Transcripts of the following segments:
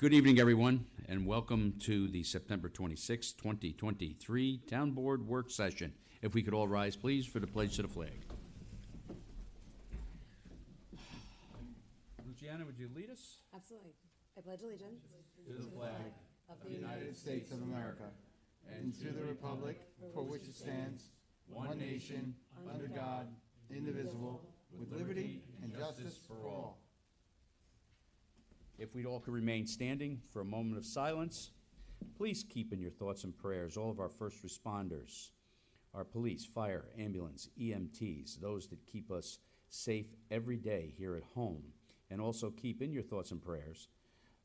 Good evening, everyone, and welcome to the September 26, 2023 Town Board Work Session. If we could all rise, please, for the pledge to the flag. Luciana, would you lead us? Absolutely. I pledge allegiance to the flag of the United States of America and to the republic for which it stands, one nation, under God, indivisible, with liberty and justice for all. If we'd all could remain standing for a moment of silence, please keep in your thoughts and prayers all of our first responders, our police, fire, ambulance, EMTs, those that keep us safe every day here at home, and also keep in your thoughts and prayers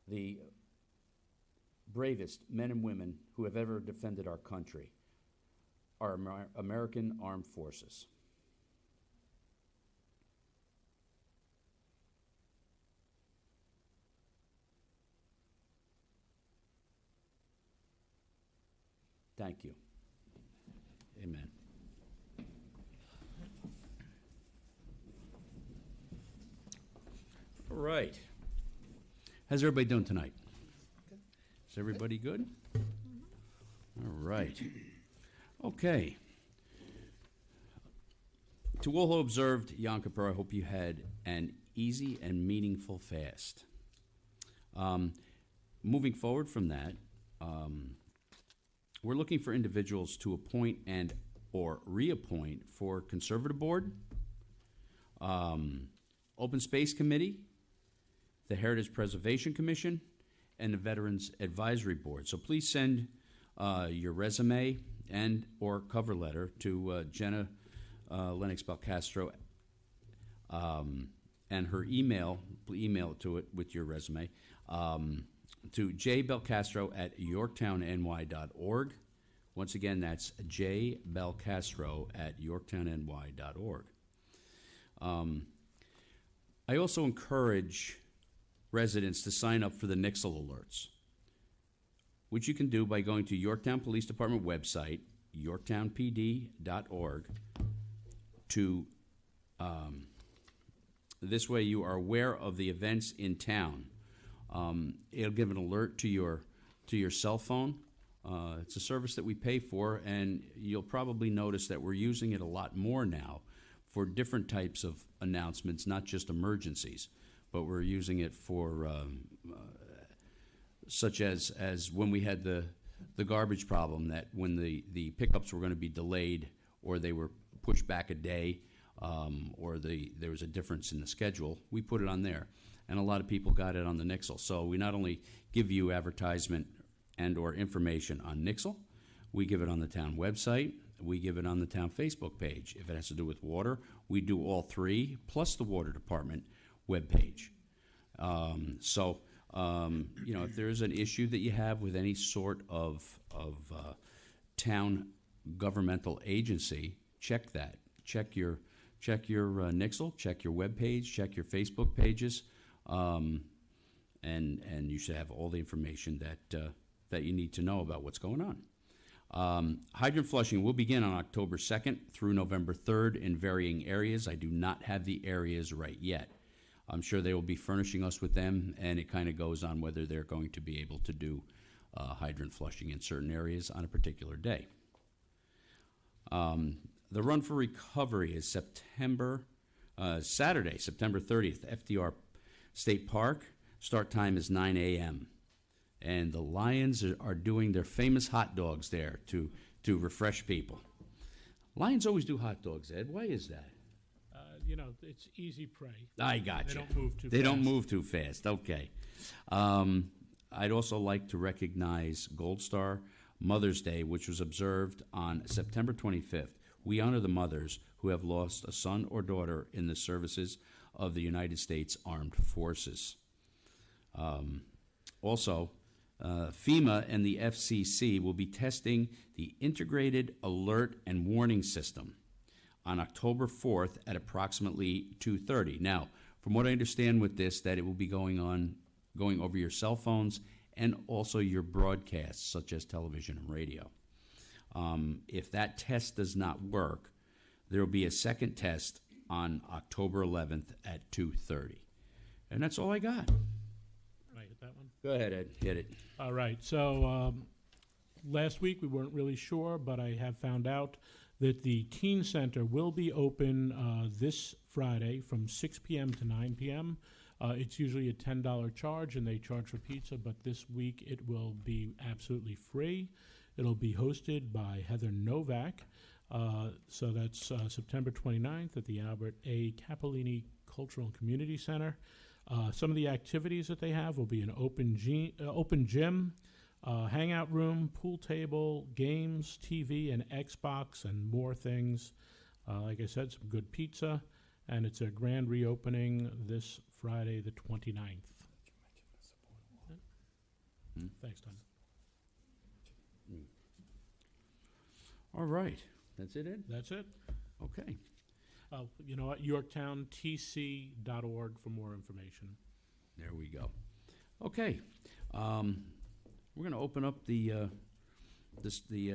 the bravest men and women who have ever defended our country, our American Armed Forces. Thank you. Amen. All right. How's everybody doing tonight? Good. Is everybody good? Mm-hmm. All right. Okay. To all who observed Yom Kippur, I hope you had an easy and meaningful fast. Moving forward from that, we're looking for individuals to appoint and or reappoint for Conservative Board, Open Space Committee, the Heritage Preservation Commission, and the Veterans Advisory Board. So please send your resume and or cover letter to Jenna Lennox Belcastro and her email to it with your resume. To jbelcastro@yorktownny.org. Once again, that's jbelcastro@yorktownny.org. I also encourage residents to sign up for the Nixle alerts, which you can do by going to Yorktown Police Department website, yorktownpd.org. This way you are aware of the events in town. It'll give an alert to your cell phone. It's a service that we pay for, and you'll probably notice that we're using it a lot more now for different types of announcements, not just emergencies, but we're using it for such as when we had the garbage problem, that when the pickups were going to be delayed or they were pushed back a day, or there was a difference in the schedule, we put it on there. And a lot of people got it on the Nixle. So we not only give you advertisement and or information on Nixle, we give it on the town website, we give it on the town Facebook page. If it has to do with water, we do all three, plus the water department webpage. If there's an issue that you have with any sort of town governmental agency, check that. Check your Nixle, check your webpage, check your Facebook pages. And you should have all the information that you need to know about what's going on. Hydrant flushing will begin on October 2nd through November 3rd in varying areas. I do not have the areas right yet. I'm sure they will be furnishing us with them, and it kind of goes on whether they're going to be able to do hydrant flushing in certain areas on a particular day. The Run for Recovery is Saturday, September 30th, FDR State Park. Start time is 9 a.m. And the Lions are doing their famous hot dogs there to refresh people. Lions always do hot dogs, Ed. Why is that? It's easy prey. I got you. They don't move too fast. They don't move too fast. Okay. I'd also like to recognize Gold Star Mother's Day, which was observed on September 25th. We honor the mothers who have lost a son or daughter in the services of the United States Armed Forces. Also, FEMA and the FCC will be testing the Integrated Alert and Warning System on October 4th at approximately 2:30. Now, from what I understand with this, that it will be going over your cell phones and also your broadcasts, such as television and radio. If that test does not work, there will be a second test on October 11th at 2:30. And that's all I got. Right, that one? Go ahead, Ed, hit it. All right, so last week we weren't really sure, but I have found out that the Teen Center will be open this Friday from 6 p.m. to 9 p.m. It's usually a $10 charge, and they charge for pizza, but this week it will be absolutely free. It'll be hosted by Heather Novak. So that's September 29th at the Albert A. Capolini Cultural and Community Center. Some of the activities that they have will be an open gym, hangout room, pool table, games, TV, and Xbox, and more things. Like I said, some good pizza, and it's a grand reopening this Friday, the 29th. Thanks, Tom. All right. That's it, Ed? That's it. Okay. You know what? YorktownTC.org for more information. There we go. Okay. We're going to open up the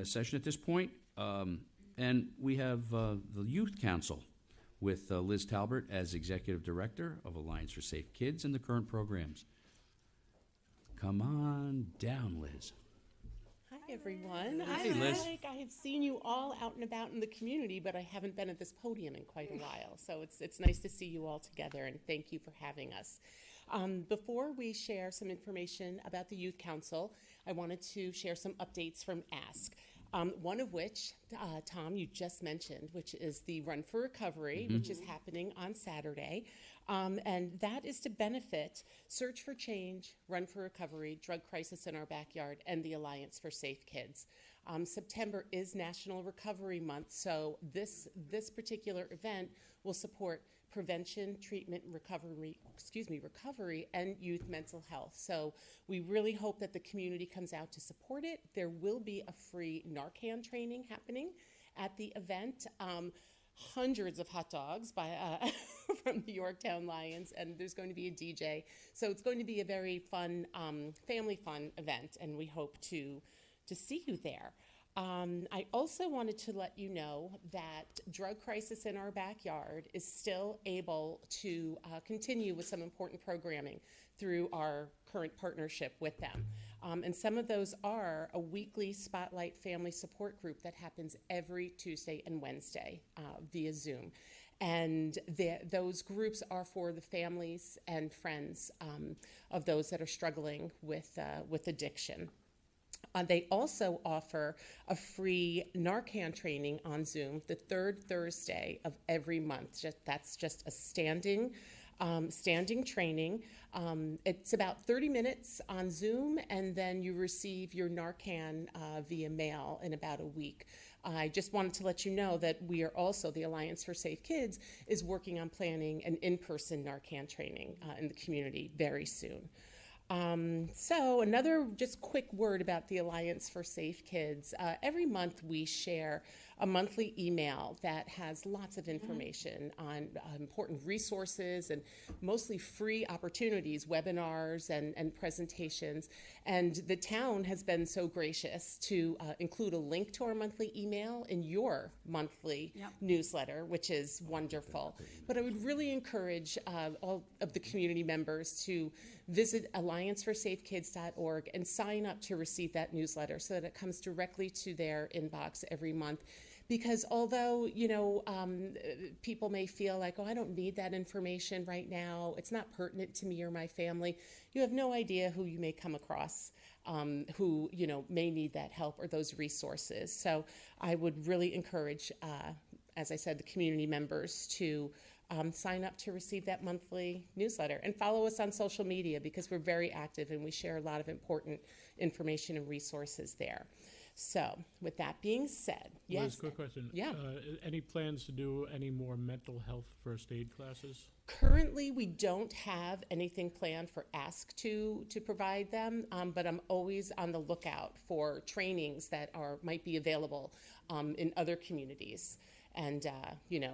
session at this point. And we have the Youth Council with Liz Talbert as Executive Director of Alliance for Safe Kids and the current programs. Come on down, Liz. Hi, everyone. Hey, Liz. I have seen you all out and about in the community, but I haven't been at this podium in quite a while. So it's nice to see you all together, and thank you for having us. Before we share some information about the Youth Council, I wanted to share some updates from ASK. One of which, Tom, you just mentioned, which is the Run for Recovery, which is happening on Saturday. And that is to benefit Search for Change, Run for Recovery, Drug Crisis in Our Backyard, and the Alliance for Safe Kids. September is National Recovery Month, so this particular event will support prevention, treatment, recovery, and youth mental health. So we really hope that the community comes out to support it. There will be a free Narcan training happening at the event. Hundreds of hot dogs from the Yorktown Lions, and there's going to be a DJ. So it's going to be a very fun, family fun event, and we hope to see you there. I also wanted to let you know that Drug Crisis in Our Backyard is still able to continue with some important programming through our current partnership with them. And some of those are a weekly Spotlight Family Support Group that happens every Tuesday and Wednesday via Zoom. And those groups are for the families and friends of those that are struggling with addiction. They also offer a free Narcan training on Zoom the third Thursday of every month. That's just a standing training. It's about 30 minutes on Zoom, and then you receive your Narcan via mail in about a week. I just wanted to let you know that we are also, the Alliance for Safe Kids, is working on planning an in-person Narcan training in the community very soon. So another just quick word about the Alliance for Safe Kids. Every month we share a monthly email that has lots of information on important resources and mostly free opportunities, webinars and presentations. And the town has been so gracious to include a link to our monthly email in your monthly newsletter, which is wonderful. But I would really encourage all of the community members to visit allianceforsafekids.org and sign up to receive that newsletter so that it comes directly to their inbox every month. Because although, people may feel like, oh, I don't need that information right now, it's not pertinent to me or my family, you have no idea who you may come across who, may need that help or those resources. So I would really encourage, as I said, the community members to sign up to receive that monthly newsletter and follow us on social media because we're very active and we share a lot of important information and resources there. So with that being said, yes. Liz, quick question. Yeah. Any plans to do any more mental health first aid classes? Currently, we don't have anything planned for ASK to provide them, but I'm always on the lookout for trainings that might be available in other communities. And,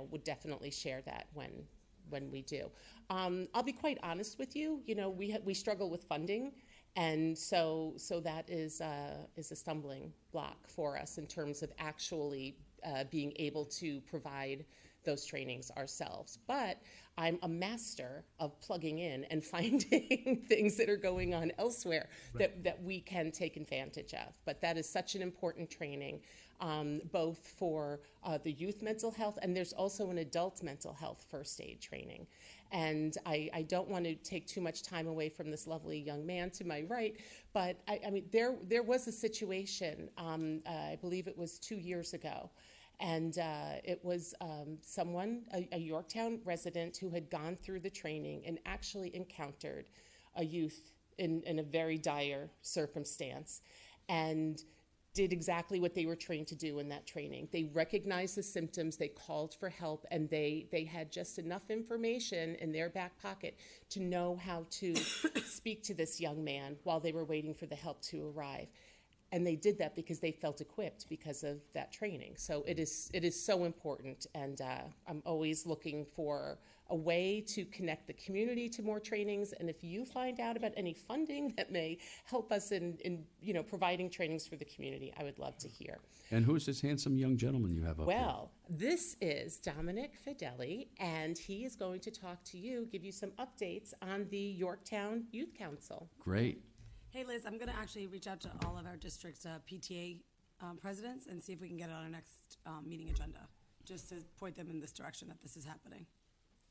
would definitely share that when we do. I'll be quite honest with you. We struggle with funding, and so that is a stumbling block for us in terms of actually being able to provide those trainings ourselves. But I'm a master of plugging in and finding things that are going on elsewhere that we can take advantage of. But that is such an important training, both for the youth mental health, and there's also an adult mental health first aid training. And I don't want to take too much time away from this lovely young man to my right, but I mean, there was a situation, I believe it was 2 years ago, and it was someone, a Yorktown resident, who had gone through the training and actually encountered a youth in a very dire circumstance, and did exactly what they were trained to do in that training. They recognized the symptoms, they called for help, and they had just enough information in their back pocket to know how to speak to this young man while they were waiting for the help to arrive. And they did that because they felt equipped because of that training. So it is so important, and I'm always looking for a way to connect the community to more trainings. And if you find out about any funding that may help us in providing trainings for the community, I would love to hear. And who's this handsome young gentleman you have up there? Well, this is Dominic Fideli, and he is going to talk to you, give you some updates on the Yorktown Youth Council. Great. Hey, Liz, I'm going to actually reach out to all of our district PTA presidents and see if we can get it on our next meeting agenda, just to point them in this direction that this is happening.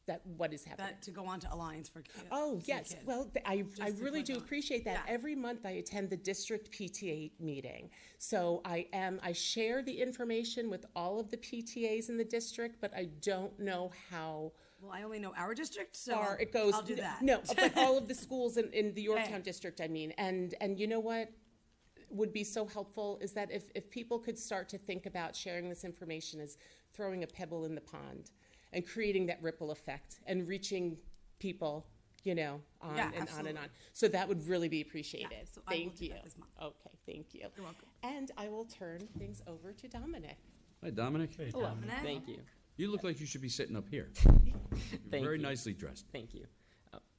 That what is happening? That to go on to Alliance for Kids. Oh, yes. Kids. Well, I to really point do out. appreciate that. Yeah. Every month I attend the district PTA meeting. So I share the information with all of the PTAs in the district, but I don't know how Well, I only know our district, so far it goes. I'll do that. No, but all of the schools in the Yorktown Hey. district, I mean. And you know what would be so helpful is that if people could start to think about sharing this information as throwing a pebble in the pond and creating that ripple effect and reaching people, on Yeah, and on absolutely. and on. So that would really be appreciated. Yeah, so I will Thank do you. that this month. Okay, thank you. You're welcome. And I will turn things over to Dominic. Hi, Dominic. Hello. Thank you. You look like you should be sitting up here. Thank Very you. nicely dressed. Thank you.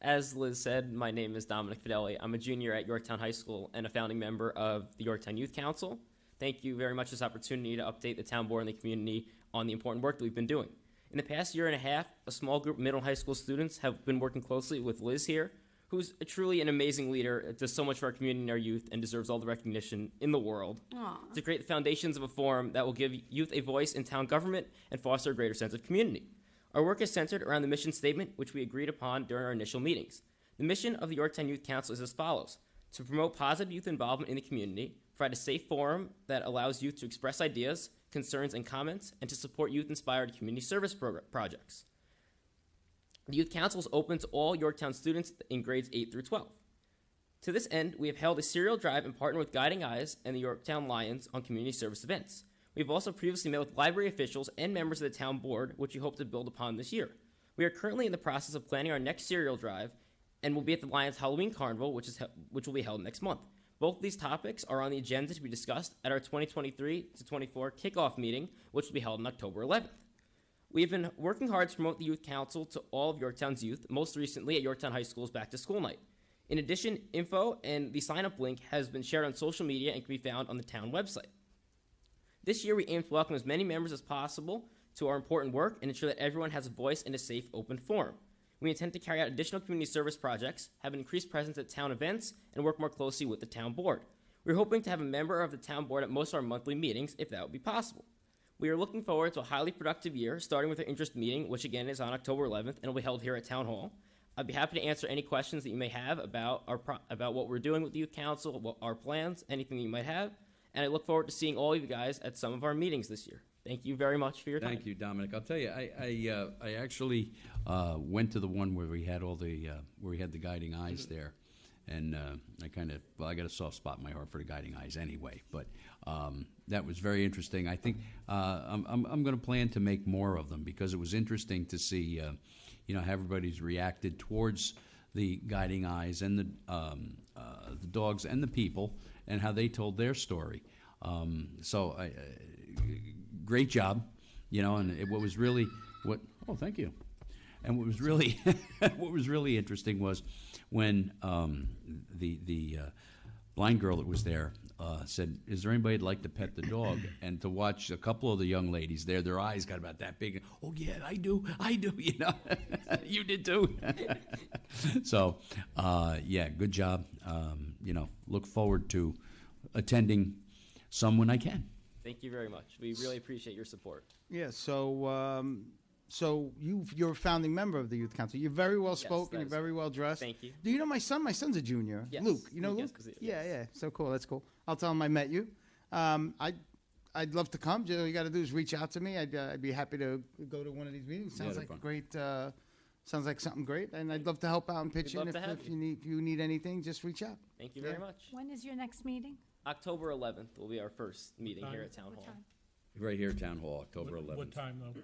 As Liz said, my name is Dominic Fideli. I'm a junior at Yorktown High School and a founding member of the Yorktown Youth Council. Thank you very much for this opportunity to update the town board and the community on the important work that we've been doing. In the past year and a half, a small group of middle and high school students have been working closely with Liz here, who's truly an amazing leader, does so much for our community and our youth, and deserves all the recognition in the world. Aw. To create the foundations of a forum that will give youth a voice in town government and foster a greater sense of community. Our work is centered around the mission statement, which we agreed upon during our initial meetings. The mission of the Yorktown Youth Council is as follows: to promote positive youth involvement in the community, provide a safe forum that allows youth to express ideas, concerns, and comments, and to support youth-inspired community service projects. The Youth Council is open to all Yorktown students in grades 8 through 12. To this end, we have held a serial drive and partnered with Guiding Eyes and the Yorktown Lions on community service events. We have also previously met with library officials and members of the town board, which we hope to build upon this year. We are currently in the process of planning our next serial drive and will be at the Lions Halloween Carnival, which will be held next month. Both of these topics are on the agenda to be discussed at our 2023 to 24 kickoff meeting, which will be held on October 11th. We have been working hard to promote the Youth Council to all of Yorktown's youth, most recently at Yorktown High School's Back to School Night. In addition, info and the sign-up link has been shared on social media and can be found on the town website. This year, we aim to welcome as many members as possible to our important work and ensure that everyone has a voice in a safe, open forum. We intend to carry out additional community service projects, have an increased presence at town events, and work more closely with the town board. We're hoping to have a member of the town board at most of our monthly meetings, if that would be possible. We are looking forward to a highly productive year, starting with our interest meeting, which again is on October 11th, and will be held here at Town Hall. I'd be happy to answer any questions that you may have about about what we're doing with the Youth Council, what our plans, anything that you might have, and I look forward to seeing all of you guys at some of our meetings this year. Thank you very much for your time. Thank you, Dominic. I'll tell you, I actually went to the one where we had all the where we had the Guiding Eyes there, and I got a soft spot in my heart for the Guiding Eyes anyway. But that was very interesting. I think I'm going to plan to make more of them because it was interesting to see how everybody's reacted towards the Guiding Eyes and the dogs and the people and how they told their story. Great job, and what was really thank you. And what was really what was really interesting was when the blind girl that was there said, "Is there anybody that'd like to pet the dog?" And to watch a couple of the young ladies there, their eyes got about that big. Oh yeah, I do, you know, you did too. So, yeah, good job. You know, look forward to attending some when I can. Thank you very much. We really appreciate your support. Yeah, so you're a founding member of the Youth Council. You're very well spoken, that you're is very well dressed. Thank you. Do you know my son? My son's a junior. Yes, Luke. You know Luke Luke? Esposito, Yeah, yes. yeah. So cool. That's cool. I'll tell him I met you. I'd love to come. All you got to do is reach out to me. I'd be happy to go to one of these meetings. Sounds they're like a fun. great. Sounds like something great, and I'd love to help out and pitch We'd love in to have if you. you need anything. Just reach out. Thank you very much. When is your next meeting? October 11th will be our first meeting here at Town What Hall. time? Right here, Town Hall, October 11th. What time, though?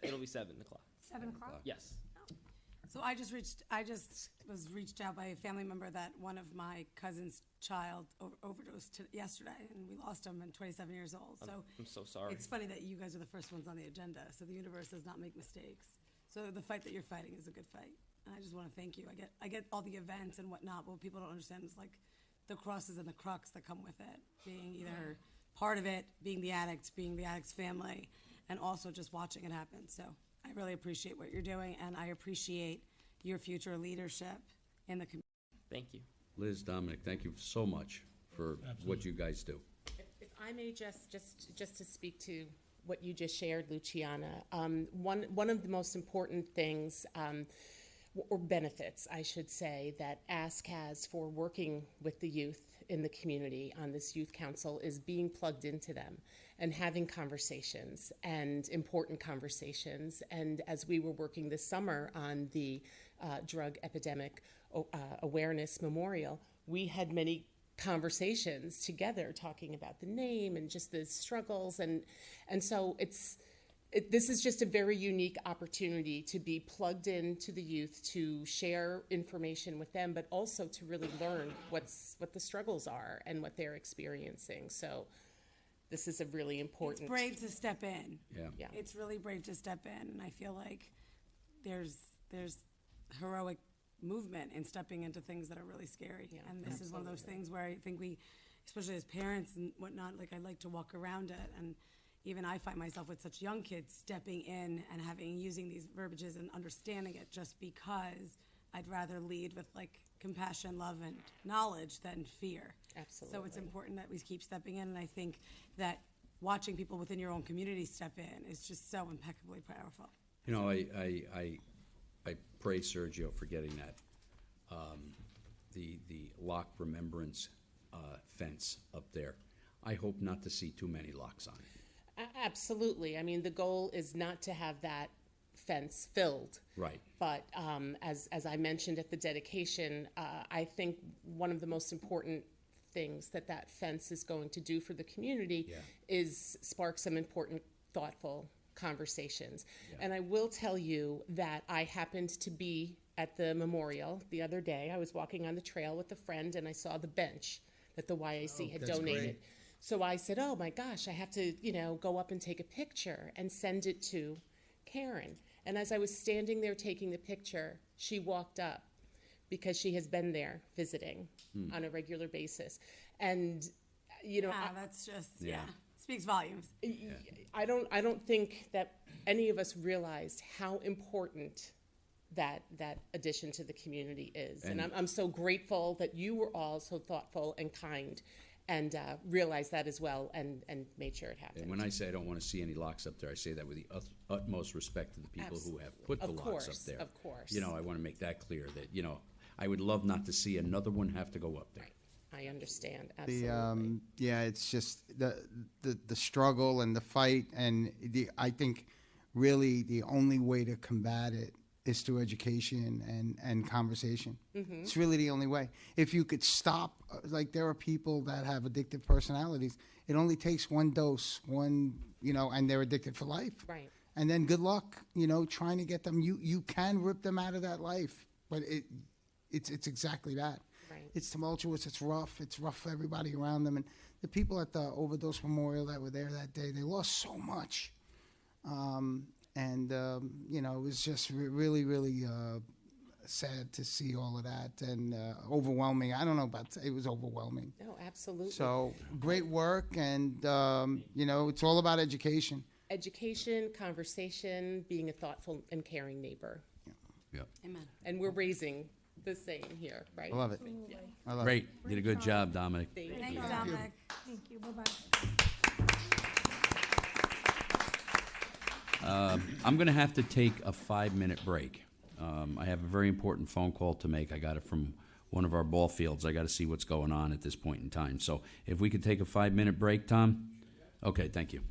It'll be 7 o'clock. 7 o'clock? Yes. So I just was reached out by a family member that one of my cousin's child overdosed yesterday, and we lost him at 27 years old. So I'm so sorry. it's funny that you guys are the first ones on the agenda. So the universe does not make mistakes. So the fight that you're fighting is a good fight, and I just want to thank you. I get all the events and whatnot, but what people don't understand is like the crosses and the crux that come with it, being either part of it, being the addict's family, and also just watching it happen. So I really appreciate what you're doing, and I appreciate your future leadership in the community. Thank you. Liz, Dominic, thank you so much for what you guys do. If I may just to speak to what you just shared, Luciana, one of the most important things, or benefits, I should say, that Ask has for working with the youth in the community on this youth council is being plugged into them and having conversations, and important conversations. And as we were working this summer on the drug epidemic awareness memorial, we had many conversations together talking about the name and just the struggles, and so this is just a very unique opportunity to be plugged into the youth, to share information with them, but also to really learn what the struggles are and what they're experiencing. So this is a really It's important. brave to step in. Yeah. Yeah. It's really brave to step in, and I feel like there's heroic movement in stepping into things that are really scary. Yeah, And this is one of those things where I think we, especially as parents and whatnot, like I like to walk around it, and even I find myself with such young kids stepping in and using these verbiages and understanding it, just because I'd rather lead with like compassion, love, and knowledge than fear. Absolutely. So it's important that we keep stepping in, and I think that watching people within your own community step in is just so impeccably powerful. You know, I praise Sergio for getting that, the lock remembrance fence up there. I hope not to see too many locks on it. Absolutely. I mean, the goal is not to have that fence filled. Right. But as I mentioned at the dedication, I think one of the most important things that fence is going to do for the community is spark some important, thoughtful conversations. And I will tell you that I happened to be at the memorial the other day. I was walking on the trail with a friend, and I saw the bench that the YAC had that's donated. great. So I said, oh my gosh, I have to, go up and take a picture and send it to Karen. And as I was standing there taking the picture, she walked up because she has been there visiting on a regular basis. And, That's just, Yeah. speaks volumes. I don't think that any of us realized how important that addition to the community is. And I'm so grateful that you were all so thoughtful and kind, and realized that as well, and made sure it happened. And when I say I don't want to see any locks up there, I say that with the utmost respect to the people who have put the Of locks up course, there. of course. I want to make that clear that, I would love not to see another one have to go up there. I understand, The absolutely. it's just the struggle and the fight, and I think really the only way to combat it is through education and conversation. It's really the only way. If you could stop, like there are people that have addictive personalities. It only takes one dose, and they're addicted for life. Right. And then good luck, trying to get them. You can rip them out of that life, but it's exactly that. Right. It's tumultuous. It's rough. It's rough for everybody around them. And the people at the overdose memorial that were there that day, they lost so much. It was just really, really sad to see all of that and overwhelming. I don't know about it was overwhelming. No, absolutely. So great work, and it's all about education. Education, conversation, being a thoughtful and caring neighbor. Yeah. Amen. And we're raising the same here, right? I love it. I love it. Great. Did a good job, Dominic. Thank you. Thanks, Dominic. Thank you, bye-bye. I'm going to have to take a 5-minute break. I have a very important phone call to make. I got it from one of our ball fields. I got to see what's going on at this point in time. So if we could take a 5-minute break, Tom? Okay, thank you.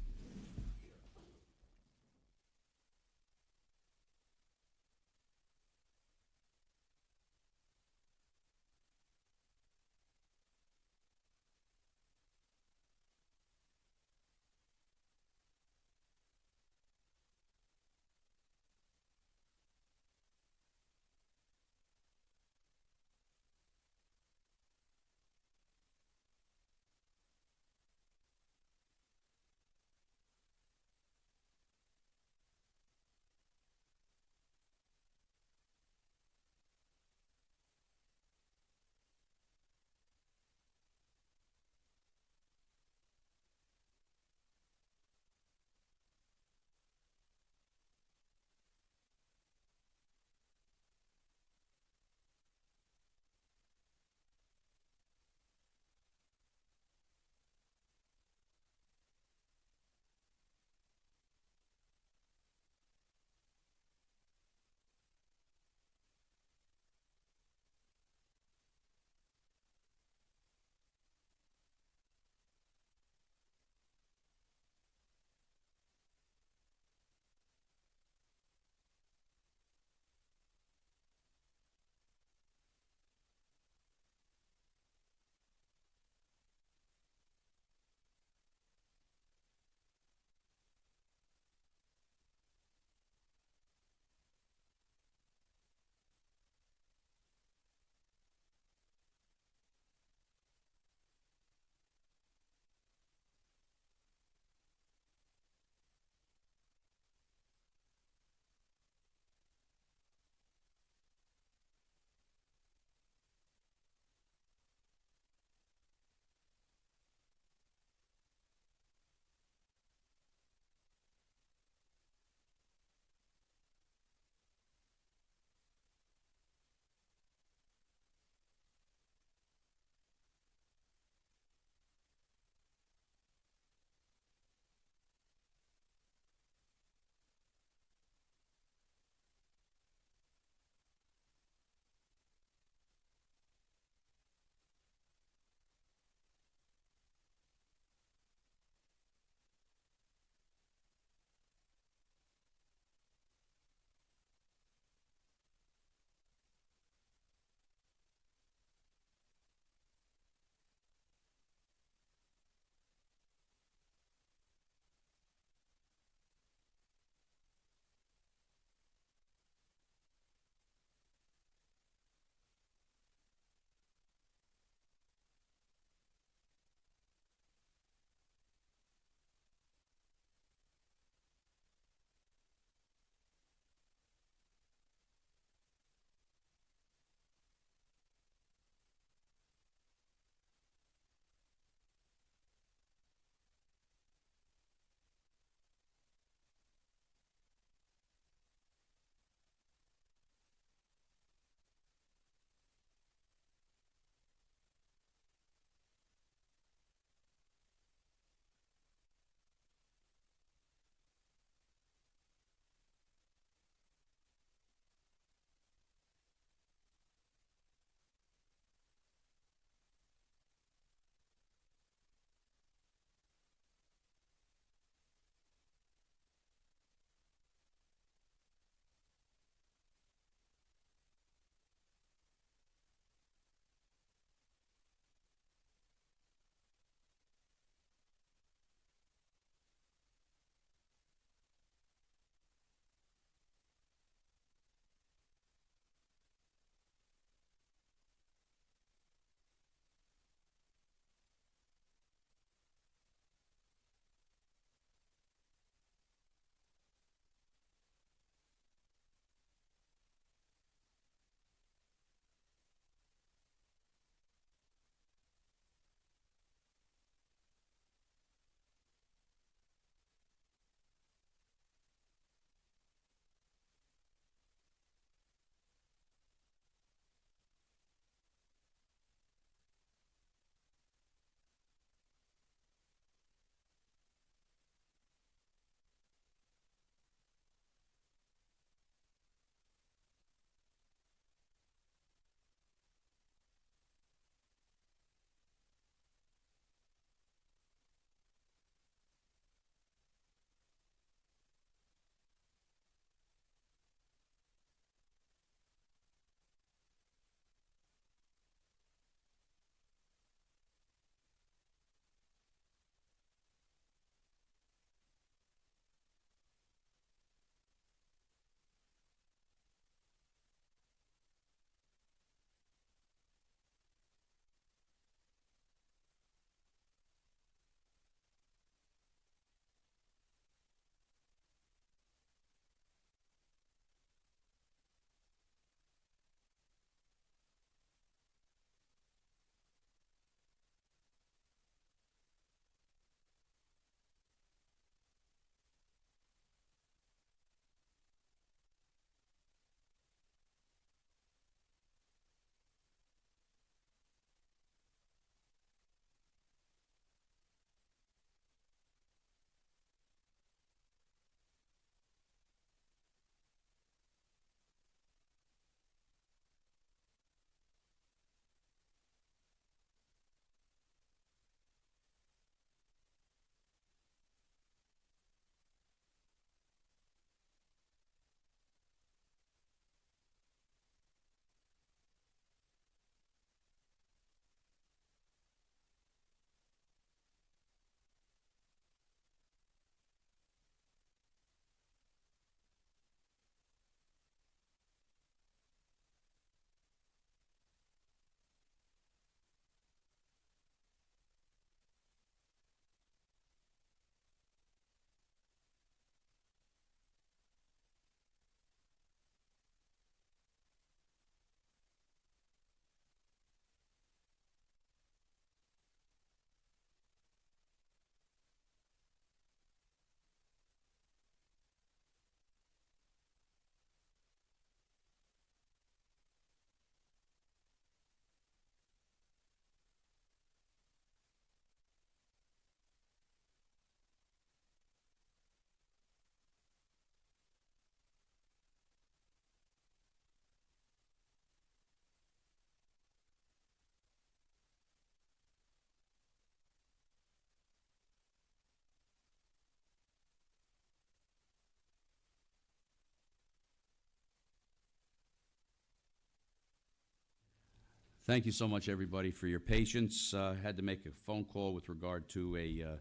Thank you so much, everybody, for your patience. Had to make a phone call with regard to a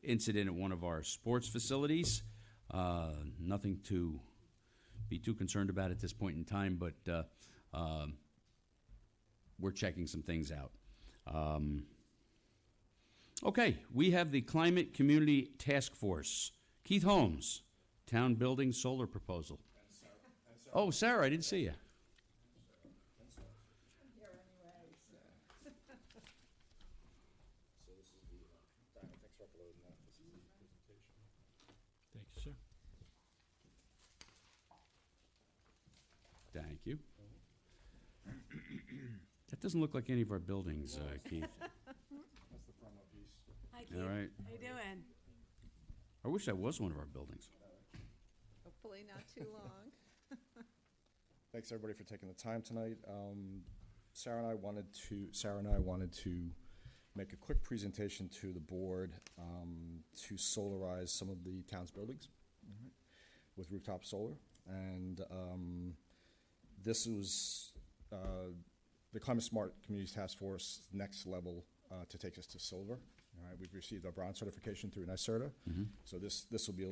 incident at one of our sports facilities. Nothing to be too concerned about at this point in time, but we're checking some things out. Okay, we have the Climate Community Task Force. Keith Holmes, Town Building Solar Proposal. Oh, Sarah, I didn't see you. Thank you, sir. Thank you. That doesn't look like any of our buildings, Keith. Hi, Keith. All right. How you doing? I wish that was one of our buildings. Hopefully not too long. Thanks, everybody, for taking the time tonight. Sarah and I wanted to make a quick presentation to the board to solarize some of the town's buildings with rooftop solar. And this was the Climate Smart Communities Task Force next level to take us to silver. All right, we've received our bronze certification through NYSERDA, so this will be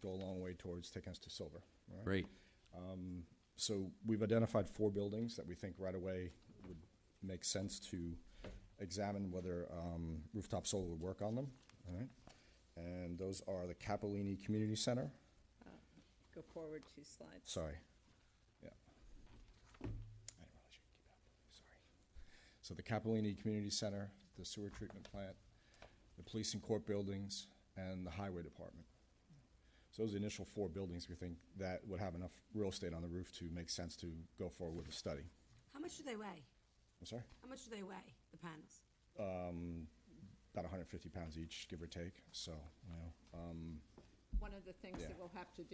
go a long way towards taking us to silver. All right? Great. So we've identified 4 buildings that we think right away would make sense to examine whether rooftop solar would work on them. All right, and those are the Capolini Community Center. Go forward 2 slides. Sorry. Yeah. I didn't realize you could keep that. Sorry. So the Capolini Community Center, the sewer treatment plant, the police and court buildings, and the highway department. So those are the initial 4 buildings we think that would have enough real estate on the roof to make sense to go forward with the study. How much do they weigh? I'm sorry? How much do they weigh, the panels? About 150 pounds each, give or take. So, One of the things that we'll have to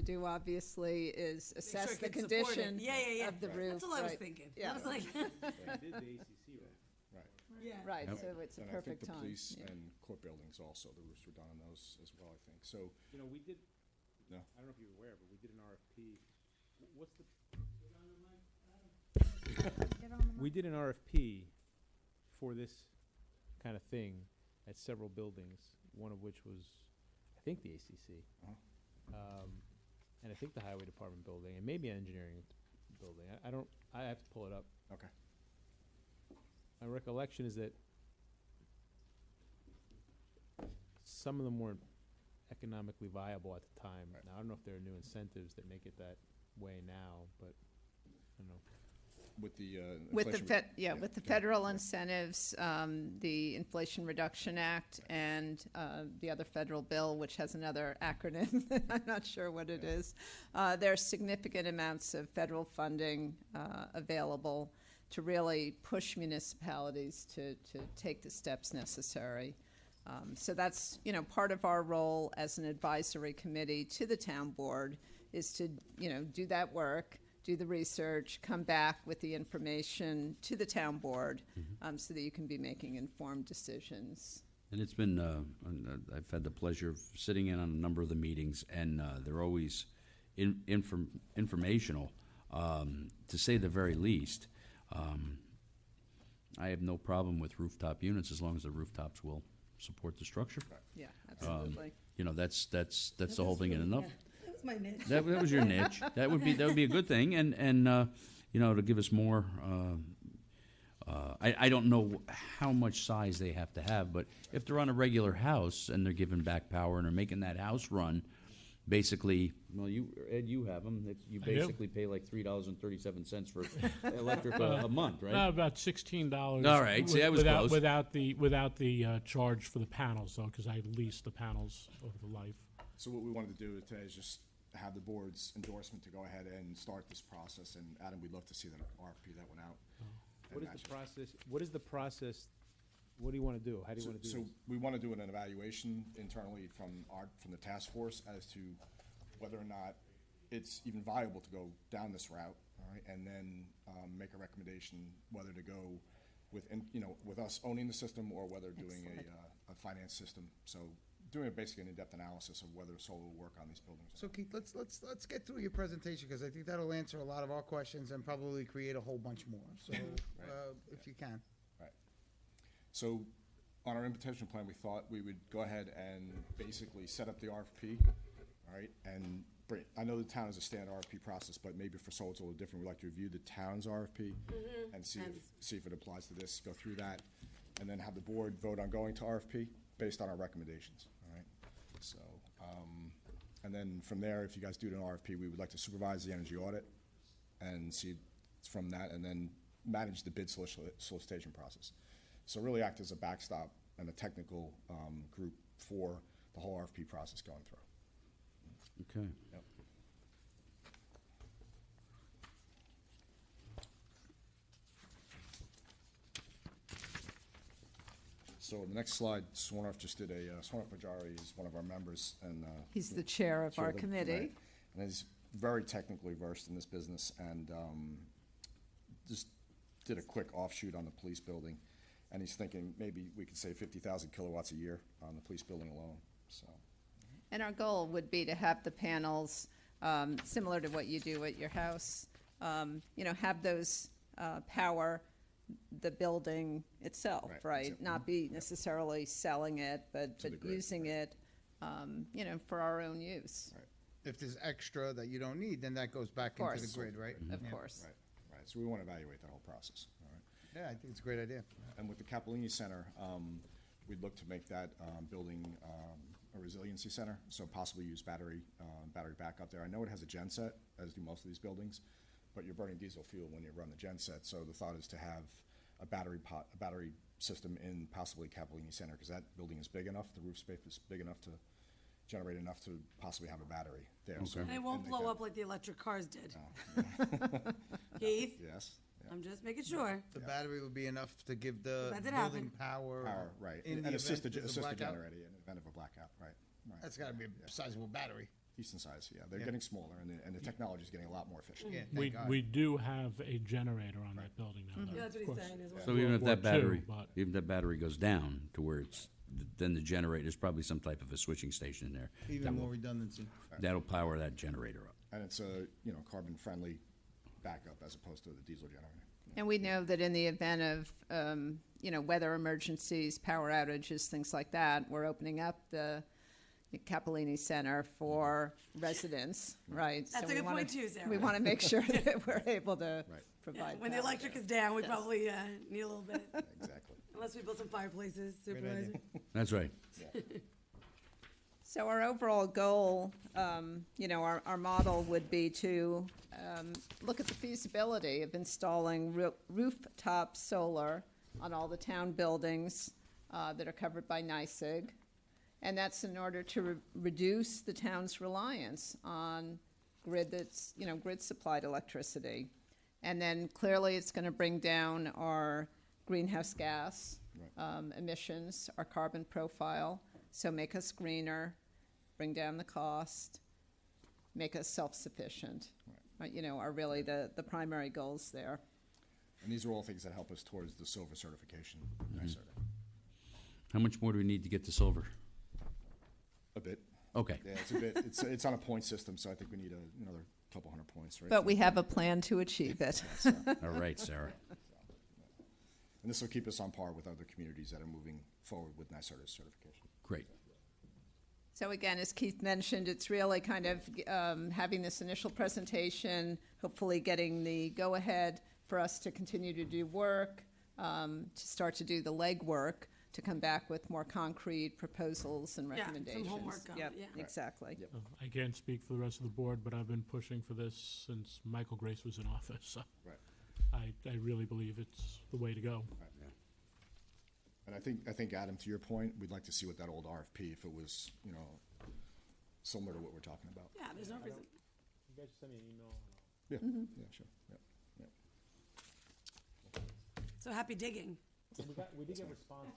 do, obviously, is Make assess sure the it can support it. condition Yeah. of the roof. That's all I was right. thinking. Yeah. I was like, right. yeah. Right, Yep. so it's a And perfect I think the time. police yeah. and court buildings also, the roofs were done on those as well, I think. So, You know, we did, No. I don't know if you were aware, but we did an RFP. What's the? We did an RFP for this kind of thing at several buildings, one of which was, I think, the ACC. And I think the highway department building, and maybe an engineering building. I have to pull it up. okay. My recollection is that some of them weren't economically viable at the time. Right. Now, I don't know if there are new incentives that make it that way now, but I don't know. With the With the inflation- with the federal incentives, the Inflation Reduction Act, and the other federal bill, which has another acronym, I'm not sure what it is. There are significant amounts of federal funding available to really push municipalities to take the steps necessary. So that's, part of our role as an advisory committee to the town board is to, do that work, do the research, come back with the information to the town board so that you can be making informed decisions. And it's been, I've had the pleasure of sitting in on a number of the meetings, and they're always informational, to say the very least. I have no problem with rooftop units as long as the rooftops will support the structure. Yeah, absolutely. That's the whole thing in enough. That was my niche. That was your niche. That would be a good thing, and to give us more. I don't know how much size they have to have, but if they're on a regular house and they're giving back power and are making that house run, basically, well, Ed, you have them. You I do. basically pay like $3.37 for electric a month, right? No, about $16. All right, see, that was close. Without the charge for the panels, though, because I lease the panels over the life. So what we wanted to do today is just have the board's endorsement to go ahead and start this process. And Adam, we'd love to see the RFP that went out. What and is match the it. process? What is the process? What do you want to do? How do you want to do So this? we want to do an evaluation internally from the task force as to whether or not it's even viable to go down this route, all right? And then make a recommendation whether to go with us owning the system or whether doing a finance system. So doing basically an in-depth analysis of whether solar will work on these buildings. So Keith, let's get through your presentation, because I think that'll answer a lot of our questions and probably create a whole bunch more, so, if you can. So, on our invitation plan, we thought we would go ahead and basically set up the RFP, all right? And I know the town has a standard RFP process, but maybe for solar it's a little different. We'd like to review the town's RFP and see if it applies to this, go through that, and then have the board vote on going to RFP based on our recommendations, all right? So, and then from there, if you guys do an RFP, we would like to supervise the energy audit and see from that, and then manage the bid solicitation process. So really act as a backstop and a technical group for the whole RFP process going through. Okay. Yep. So the next slide, Swarnoff just did Swarnoff Pajari is one of our members, and He's the chair of our the- committee. right. And he's very technically versed in this business, and just did a quick offshoot on the police building. And he's thinking maybe we could save 50,000 kilowatts a year on the police building alone, so. And our goal would be to have the panels, similar to what you do at your house, have those power the building itself, Right, right? exactly. Not be necessarily selling it, but the grid, using it, for our own use, If there's extra that you don't need, then that goes back into the course. grid, right? of Yeah. course. Right, so we want to evaluate that whole process, all right? Yeah, I think it's a great idea. And with the Capellini Center, we'd look to make that building a resiliency center, so possibly use battery backup there. I know it has a genset, as do most of these buildings, but you're burning diesel fuel when you run the genset, so the thought is to have a battery system in possibly Capellini Center, because that building is big enough, the roof space is big enough to generate enough to possibly have a battery there. So- And it won't make blow that- up like the electric cars did. Keith, Yes, yeah. I'm just making sure. The battery would be enough to give the That did building happen. power. Power, right, In and the assist the event there's a assist the blackout? generator in the event of a blackout, right. That's gotta be a sizable battery. Decent size, yeah. They're Yeah. getting smaller, and the technology's getting a lot more efficient. Yeah, We, thank God. we do have a generator on that building now. though, Yeah, that's what of he's course. saying as well. So even if Or that two, battery, but- even if that battery goes down to where it's, then the generator, there's probably some type of a switching station in there. Even that more will- redundancy. That'll power that generator up. And it's a, carbon-friendly backup as opposed to the diesel generator. And we know that in the event of, weather emergencies, power outages, things like that, we're opening up the Capellini Center for residents, right? That's So a we good wanna- point too, Sarah. We want to make sure that we're able to Right. provide When the power. electric is down, we Yes. probably need a little bit, Exactly. unless we build some fireplaces, idea. supervisor. That's right. So our overall goal, our model would be to look at the feasibility of installing rooftop solar on all the town buildings that are covered by NYSEG. And that's in order to reduce the town's reliance on grid-supplied electricity. And then clearly, it's going to bring down our greenhouse gas emissions, our carbon profile, so make us greener, bring down the cost, make us self-sufficient. Are really the primary goals there. And these are all things that help us towards the silver certification. NYSERDA. How much more do we need to get to silver? A bit. Okay. Yeah, it's a bit. It's on a point system, so I think we need another couple hundred points, right? But we have a plan to achieve it. All right, Sarah. And this will keep us on par with other communities that are moving forward with NYSERDA certification. Great. So again, as Keith mentioned, it's really kind of having this initial presentation, hopefully getting the go-ahead for us to continue to do work, to start to do the legwork, to come back with more concrete proposals and Yeah, some recommendations. homework on it, Yep, yeah. exactly. I can't speak for the rest of the board, but I've been pushing for this since Michael Grace was in office, so Right. I really believe it's the way to go. And I think Adam, to your point, we'd like to see what that old RFP, if it was, similar to what we're talking about. Yeah, there's no reason. You guys send me an email. Yeah, Mm-hmm. yeah, sure. Yeah. So happy digging. We did get responses.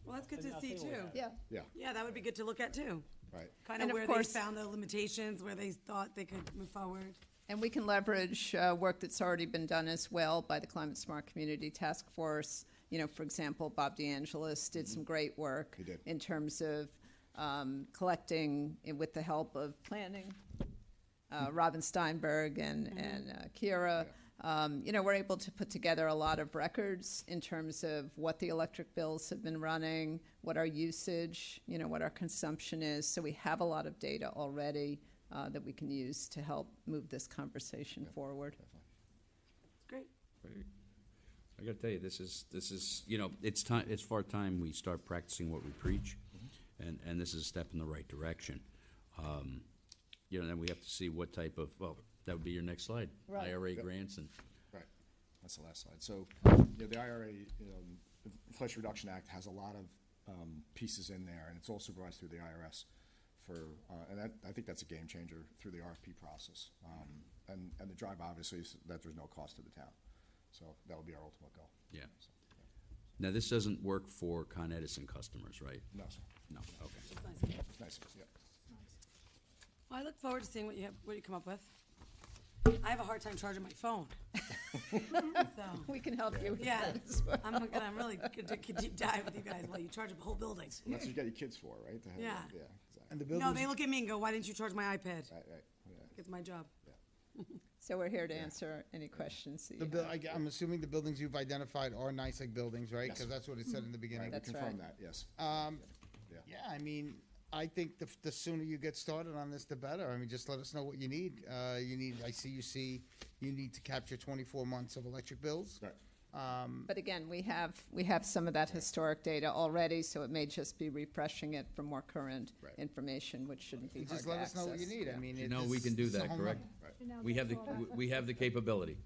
Well, that's good to I'll see tell you too. what, Yeah. Yeah, Yeah, that would be good to look at too. right. Kind And of of where course- they found the limitations, where they thought they could move forward. And we can leverage work that's already been done as well by the Climate Smart Community Task Force You know, for example, Bob DeAngelis did some great work He did. in terms of collecting, with the help of planning, Robin Steinberg and Kira. You know, we're able to put together a lot of records in terms of what the electric bills have been running, what our usage, you know, what our consumption is. So we have a lot of data already that we can use to help move this conversation forward. Great. I gotta tell you, this is, you know, it's time, it's far time we start practicing what we preach, and this is a step in the right direction. You know, then we have to see what type of, well, that would be your next slide. Right. IRA grants and, Right, that's the last slide. So, you know, the IRA, Inflation Reduction Act has a lot of pieces in there, and it's all supervised through the IRS for, and I think that's a game changer through the RFP process. And the drive obviously is that there's no cost to the town. So that would be our ultimate goal. yeah. So, Now, this doesn't work for Con Edison customers, right? no, sir. No, okay. It's nice. It's nice, yeah. Well, I look forward to seeing what you come up with. I have a hard time charging my phone. So, We can help you with yeah, that as well. I'm really good to deep dive with you guys while you charge a whole building. That's what you got your kids for, right? To have Yeah. that, yeah, exactly. And the No, buildings, they look at me and go, "Why didn't you charge my iPad?" Right, yeah. It's my job. So we're here to answer any questions that you the have. I'm assuming the buildings you've identified are NICEAG buildings, right? Yes. Because that's what it said in the beginning. Right, we That's confirm right. that, yes. Um, Yeah. yeah, I mean, I think the sooner you get started on this, the better. I mean, just let us know what you need. You need to capture 24 months of electric bills. Right. But again, we have some of that historic data already, so it may just be refreshing it for more current Right. information, which shouldn't be hard Just to let us know what you access. need. I Yeah. mean, You know, we can do that, correct? We have the capability.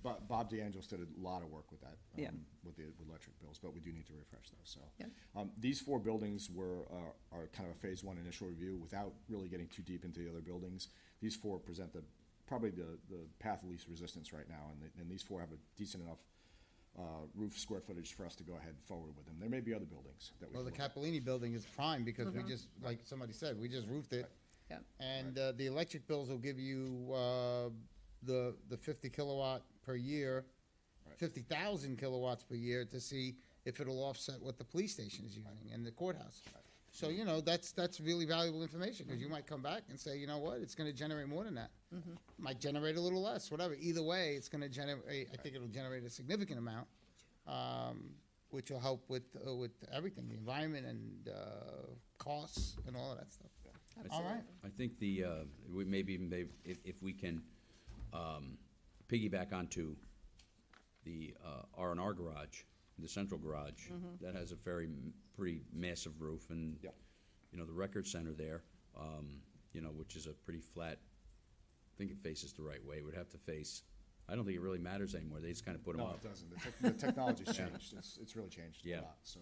Bob DeAngelis did a lot of work with that, Yeah. with electric bills, but we do need to refresh those, so. Yeah. These four buildings are kind of a phase one initial review without really getting too deep into the other buildings. These four present probably the path of least resistance right now, and these four have a decent enough roof square footage for us to go ahead forward with them. There may be other buildings that we. Well, the can look at. Cappellini building is prime because we just, like somebody said, we just roofed it. Yeah. And the electric bills will give you the 50 kilowatt per year, 50,000 kilowatts per year to see if it'll offset what the police station is using and the courthouse. So, you know, that's really valuable information because you might come back and say, you know what, it's going to generate more than that. Might generate a little less, whatever. Either way, it's going to generate, I think it'll generate a significant amount, which will help with everything, the environment and costs and all of that stuff. All right. I think we maybe if we can piggyback onto the R&R garage, the central garage, that has a pretty massive roof, and Yep. you know, the record center there, you know, which is a pretty flat. I think it faces the right way. It would have to face. I don't think it really matters anymore. They just kind of put them No, up. it doesn't. The technology's changed. It's really changed a Yeah. lot, so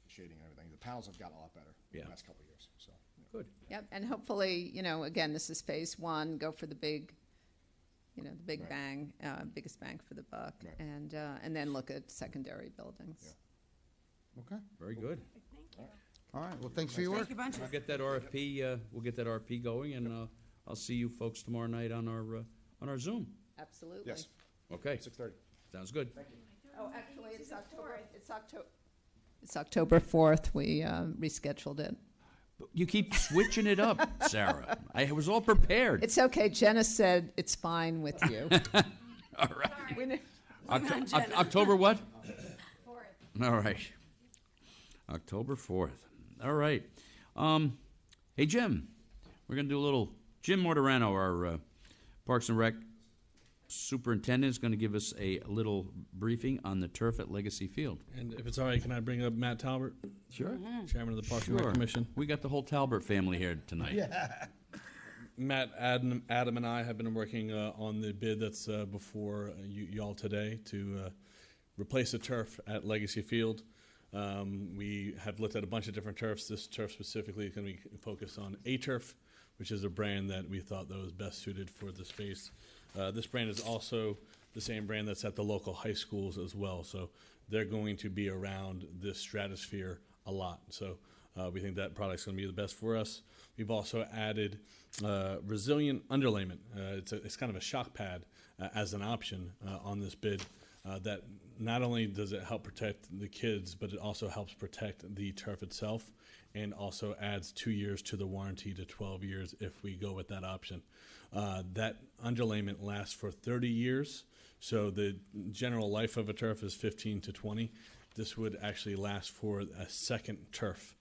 the shading and everything. The panels have gotten a lot better in Yeah. the last couple of years, so. Good. Yep, and hopefully, you know, again, this is phase one, go for the big, the big Right. bang, biggest bang for the buck, Right. and then look at secondary buildings. Okay. Very good. All right. Well, thanks for your work. Thank you bunches. We'll get that RFP. We'll get that RFP going, and I'll see you folks tomorrow night on our Zoom. Absolutely. Yes, Okay. 6:30. Sounds good. Oh, actually, it's October 4th, we rescheduled it. You keep switching it up, Sarah. I was all prepared. It's okay, Jenna said it's fine with you. All right. We kn- October what? 4th. All right. October 4th. All right. Hey, Jim, we're going to do a little. Jim Mortarano, our Parks and Rec superintendent, is going to give us a little briefing on the turf at Legacy Field. And if it's all right, can I bring up Matt Talbert, Sure. Chairman of the Parks and Rec Sure. Commission? We got the whole Talbert family here tonight. Matt, Adam, and I have been working on the bid that's before y'all today to replace the turf at Legacy Field. We have looked at a bunch of different turfs. This turf specifically is going to be focused on A-Turf, which is a brand that we thought that was best suited for the space. This brand is also the same brand that's at the local high schools as well. So they're going to be around this stratosphere a lot. So we think that product's going to be the best for us. We've also added resilient underlayment. It's kind of a shock pad as an option on this bid. that not only does it help protect the kids, but it also helps protect the turf itself, and also adds 2 years to the warranty to 12 years if we go with that option. That underlayment lasts for 30 years, so the general life of a turf is 15 to 20. This would actually last for a second turf.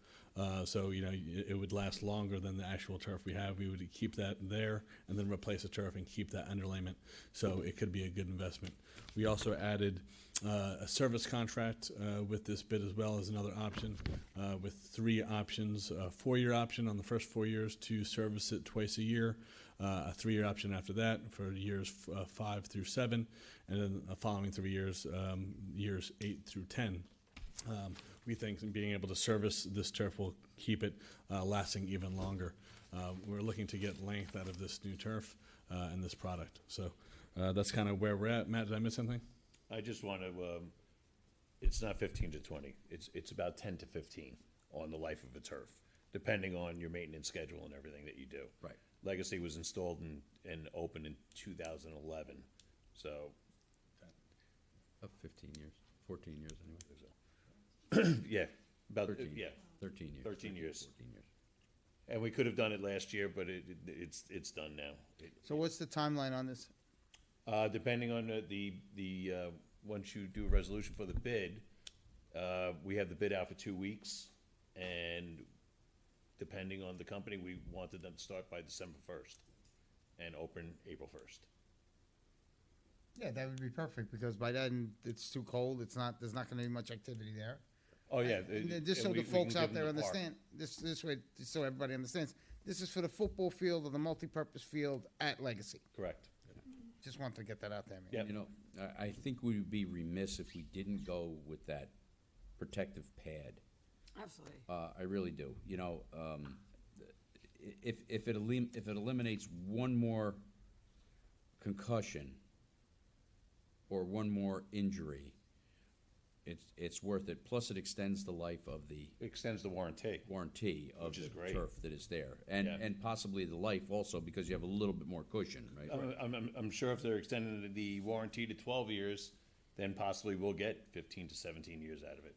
So, it would last longer than the actual turf we have. We would keep that there and then replace the turf and keep that underlayment. So it could be a good investment. We also added a service contract with this bid as well as another option with 3 options. A 4-year option on the first 4 years to service it twice a year. A 3-year option after that for years 5 through 7. And then the following 3 years, years 8 through 10. We think being able to service this turf will keep it lasting even longer. We're looking to get length out of this new turf and this product. So that's kind of where we're at. Matt, did I miss something? I just want to, it's not 15 to 20. It's about 10 to 15 on the life of a turf, depending on your maintenance schedule and everything that you do. Right. Legacy was installed and opened in 2011, so. Of 15 years, 14 years anyway. Yeah, about 13. 13 years. 13 years. 14 years. And we could have done it last year, but it's done now. So what's the timeline on this? Depending on the once you do a resolution for the bid, we have the bid out for 2 weeks, and depending on the company, we wanted them to start by December 1st and open April 1st. Yeah, that would be perfect, because by then it's too cold, there's not gonna be much activity there. Oh, yeah. And just so the folks out there understand, this way, just so everybody understands, this is for the football field or the multipurpose field at Legacy. Correct. Just want to get that out there, man. Yep. You know, I think we would be remiss if we didn't go with that protective pad. Absolutely. I really do. You know, if it eliminates one more concussion or one more injury, it's worth it. Plus, it extends the life of the Extends the warranty. of Which is the great. turf that is there, and Yeah. and possibly the life also, because you have a little bit more cushion, right? I'm sure if they're extending the warranty to 12 years, then possibly we'll get 15 to 17 years out of it.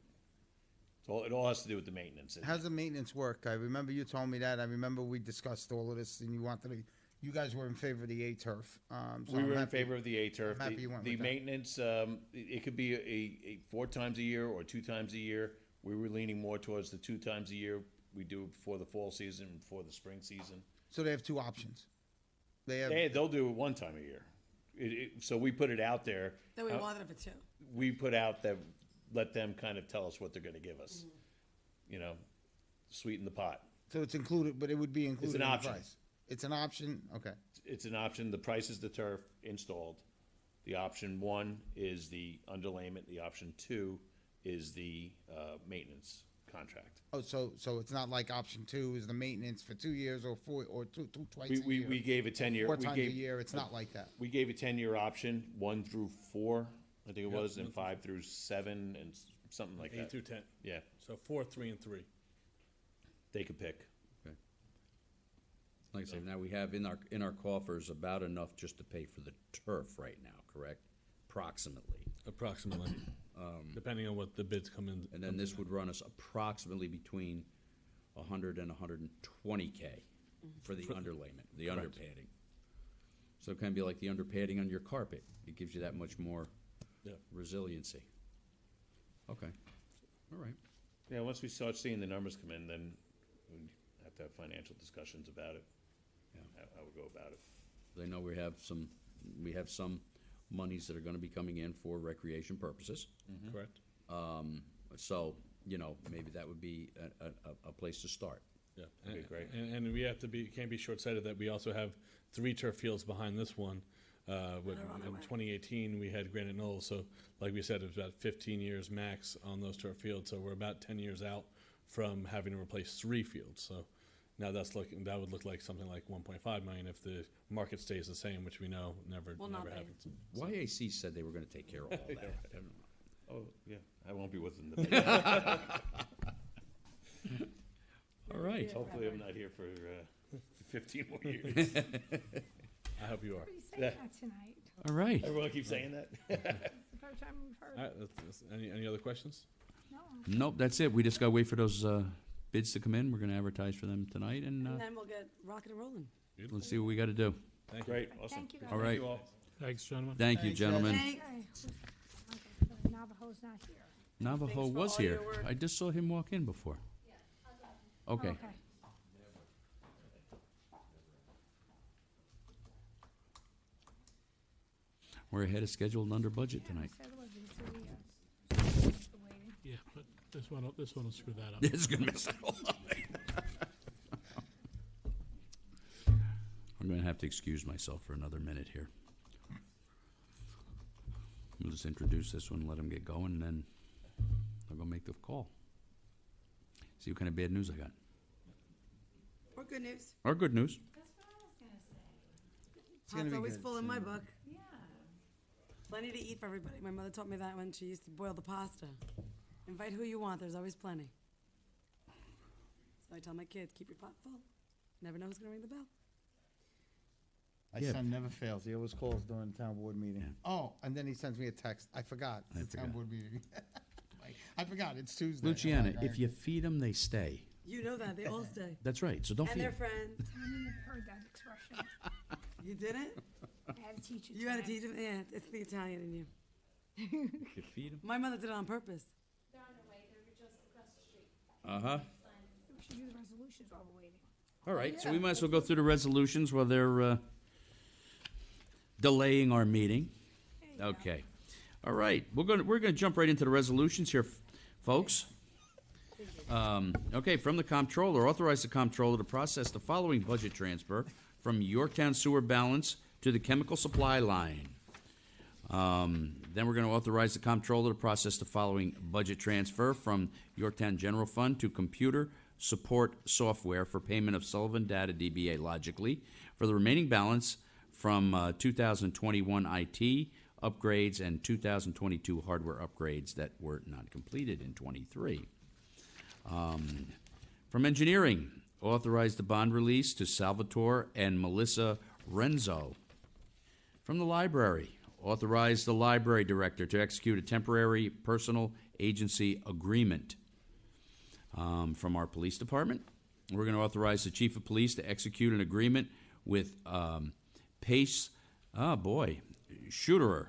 So it all has to do with the maintenance. How's the maintenance work? I remember you told me that. I remember we discussed all of this, and you guys were in favor of the A-turf. We were in favor of the A-turf. I'm happy you went The with that. maintenance, it could be a 4 times a year or 2 times a year. We were leaning more towards the 2 times a year. We do it before the fall season, before the spring season. So they have 2 options. They'll do it 1 time a year. So we put it out there. Then we wanted it for 2. We put out that, let them kind of tell us what they're gonna give us. You know, sweeten the pot. So it's included, but it would be included in the option. price. It's an option, okay. It's an option. The price is the turf installed. The option 1 is the underlayment. The option 2 is the maintenance contract. Oh, so it's not like option 2 is the maintenance for 2 years or 4 or two twice a year. We gave a 10-year. 4 times a year, it's not like that. We gave a 10-year option, 1 through 4, I think it was, and 5 through 7, and something like 8 that. through 10. Yeah, So 4, 3, and 3. they could pick. Like I say, now we have in our coffers about enough just to pay for the turf right now, correct? Approximately. Approximately, depending on what the bids come in. And then this would run us approximately between 100 and 120K for the underlayment, the underpadding. So it can be like the underpadding on your carpet. It gives you that much more Yeah. resiliency. Okay, all right. Yeah, once we start seeing the numbers come in, then we have to have financial discussions about it. Yeah. How we go about it. I know we have some monies that are gonna be coming in for recreation purposes. Correct? So, you know, maybe that would be a place to start. Yeah. Okay, great. And we have to can't be short-sighted that we also have 3 turf fields behind this one. In 2018, we had Granite Knolls, so like we said, it was about 15 years max on those turf fields, so we're about 10 years out from having to replace 3 fields. So now that would look like something like 1.5 million if the market stays the same, which we know never Will not be. happens. YAC said they were gonna take care of all that. Oh, yeah, I won't be with them. The All right. Hopefully I'm not here for 15 more years. I hope you are. What are you saying that tonight? All right. Everyone keeps saying that? first time we've heard. Any other questions? No. Nope, that's it. We just gotta wait for those bids to come in. We're gonna advertise for them tonight, and And then we'll get rocking and rolling. let's see what we gotta do. Thank you. Great, awesome. Thank you, guys. All right. Thanks, gentlemen. Thank you, Thanks, gentlemen. Thanks. Okay, so Navajo's not here. Navajo Thanks for was all your here. work. I just saw him walk in before. Okay. We're ahead of schedule and under budget tonight. Said it was the waiting. Yeah, but this one will screw that up. It's gonna mess it all up. I'm gonna have to excuse myself for another minute here. We'll just introduce this one, let him get going, and then I'll go make the call. See what kind of bad news I got. Or good news. Or good news. gonna Pot's be always good full in my soon. book. Plenty to eat for everybody. My mother taught me that when she used to boil the pasta. Invite who you want, there's always plenty. So I tell my kids, keep your pot full. Never know who's gonna ring the bell. My Yeah. son never fails. He always calls during the town board meeting. Yeah. Oh, and then he sends me a text. I forgot. I It's a town forgot. board meeting. Like, I forgot. It's Tuesday. Luciana, I'm like, if you feed them, they stay. You know that, they all stay. That's right, so don't And feed their them. friends. I mean, I've heard that expression. You didn't? I had to teach it You to had to them. teach them? Yeah, it's the Italian in you. You feed them? My mother did it on purpose. Uh-huh. We should do the resolutions while we're waiting. All right, so we might as well go through the resolutions while they're delaying our meeting. Okay. All right, we're gonna jump right into the resolutions here, folks. Okay, from the comptroller, authorize the comptroller to process the following budget transfer from Yorktown sewer balance to the chemical supply line. Then we're gonna authorize the comptroller to process the following budget transfer from Yorktown General Fund to computer support software for payment of Sullivan Data DBA Logically for the remaining balance from 2021 IT upgrades and 2022 hardware upgrades that were not completed in '23. From engineering, authorize the bond release to Salvatore and Melissa Renzo. From the library, authorize the library director to execute a temporary personal agency agreement. From our police department, we're going to authorize the chief of police to execute an agreement with Pace, Schuterer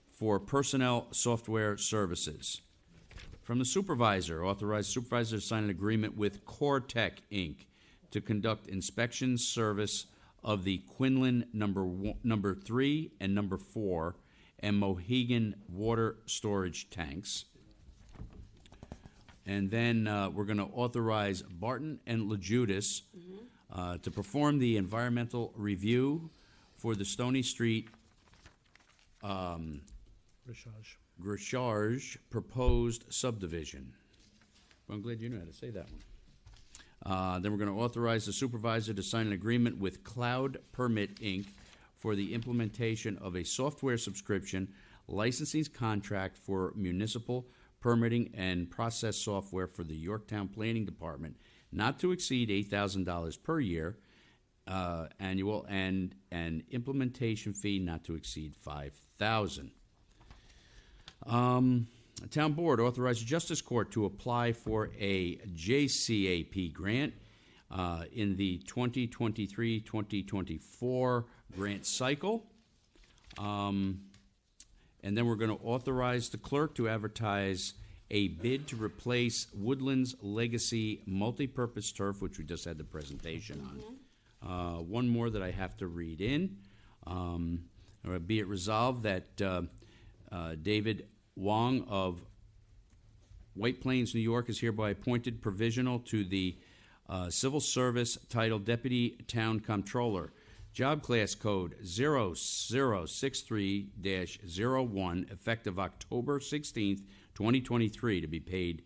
for personnel software services. From the supervisor, authorize supervisor to sign an agreement with CoreTech, Inc. to conduct inspection service of the Quinlan number 3 and number 4 and Mohegan water storage tanks. And then we're going to authorize Barton and LaJudas to perform the environmental review for the Stony Street Grishage proposed subdivision. Well, I'm glad you know how to say that one. Then we're going to authorize the supervisor to sign an agreement with Cloud Permit, Inc. for the implementation of a software subscription licensing contract for municipal permitting and process software for the Yorktown Planning Department, not to exceed $8,000 per year annual, and an implementation fee not to exceed $5,000. Town Board authorized the Justice Court to apply for a JCAP grant in the 2023-2024 grant cycle. And then we're going to authorize the clerk to advertise a bid to replace Woodlands Legacy multipurpose turf, which we just had the presentation on. One more that I have to read in. Be it resolved that David Wong of White Plains, New York, is hereby appointed provisional to the Civil Service title Deputy Town Comptroller. Job class code 0063-01, effective October 16th, 2023, to be paid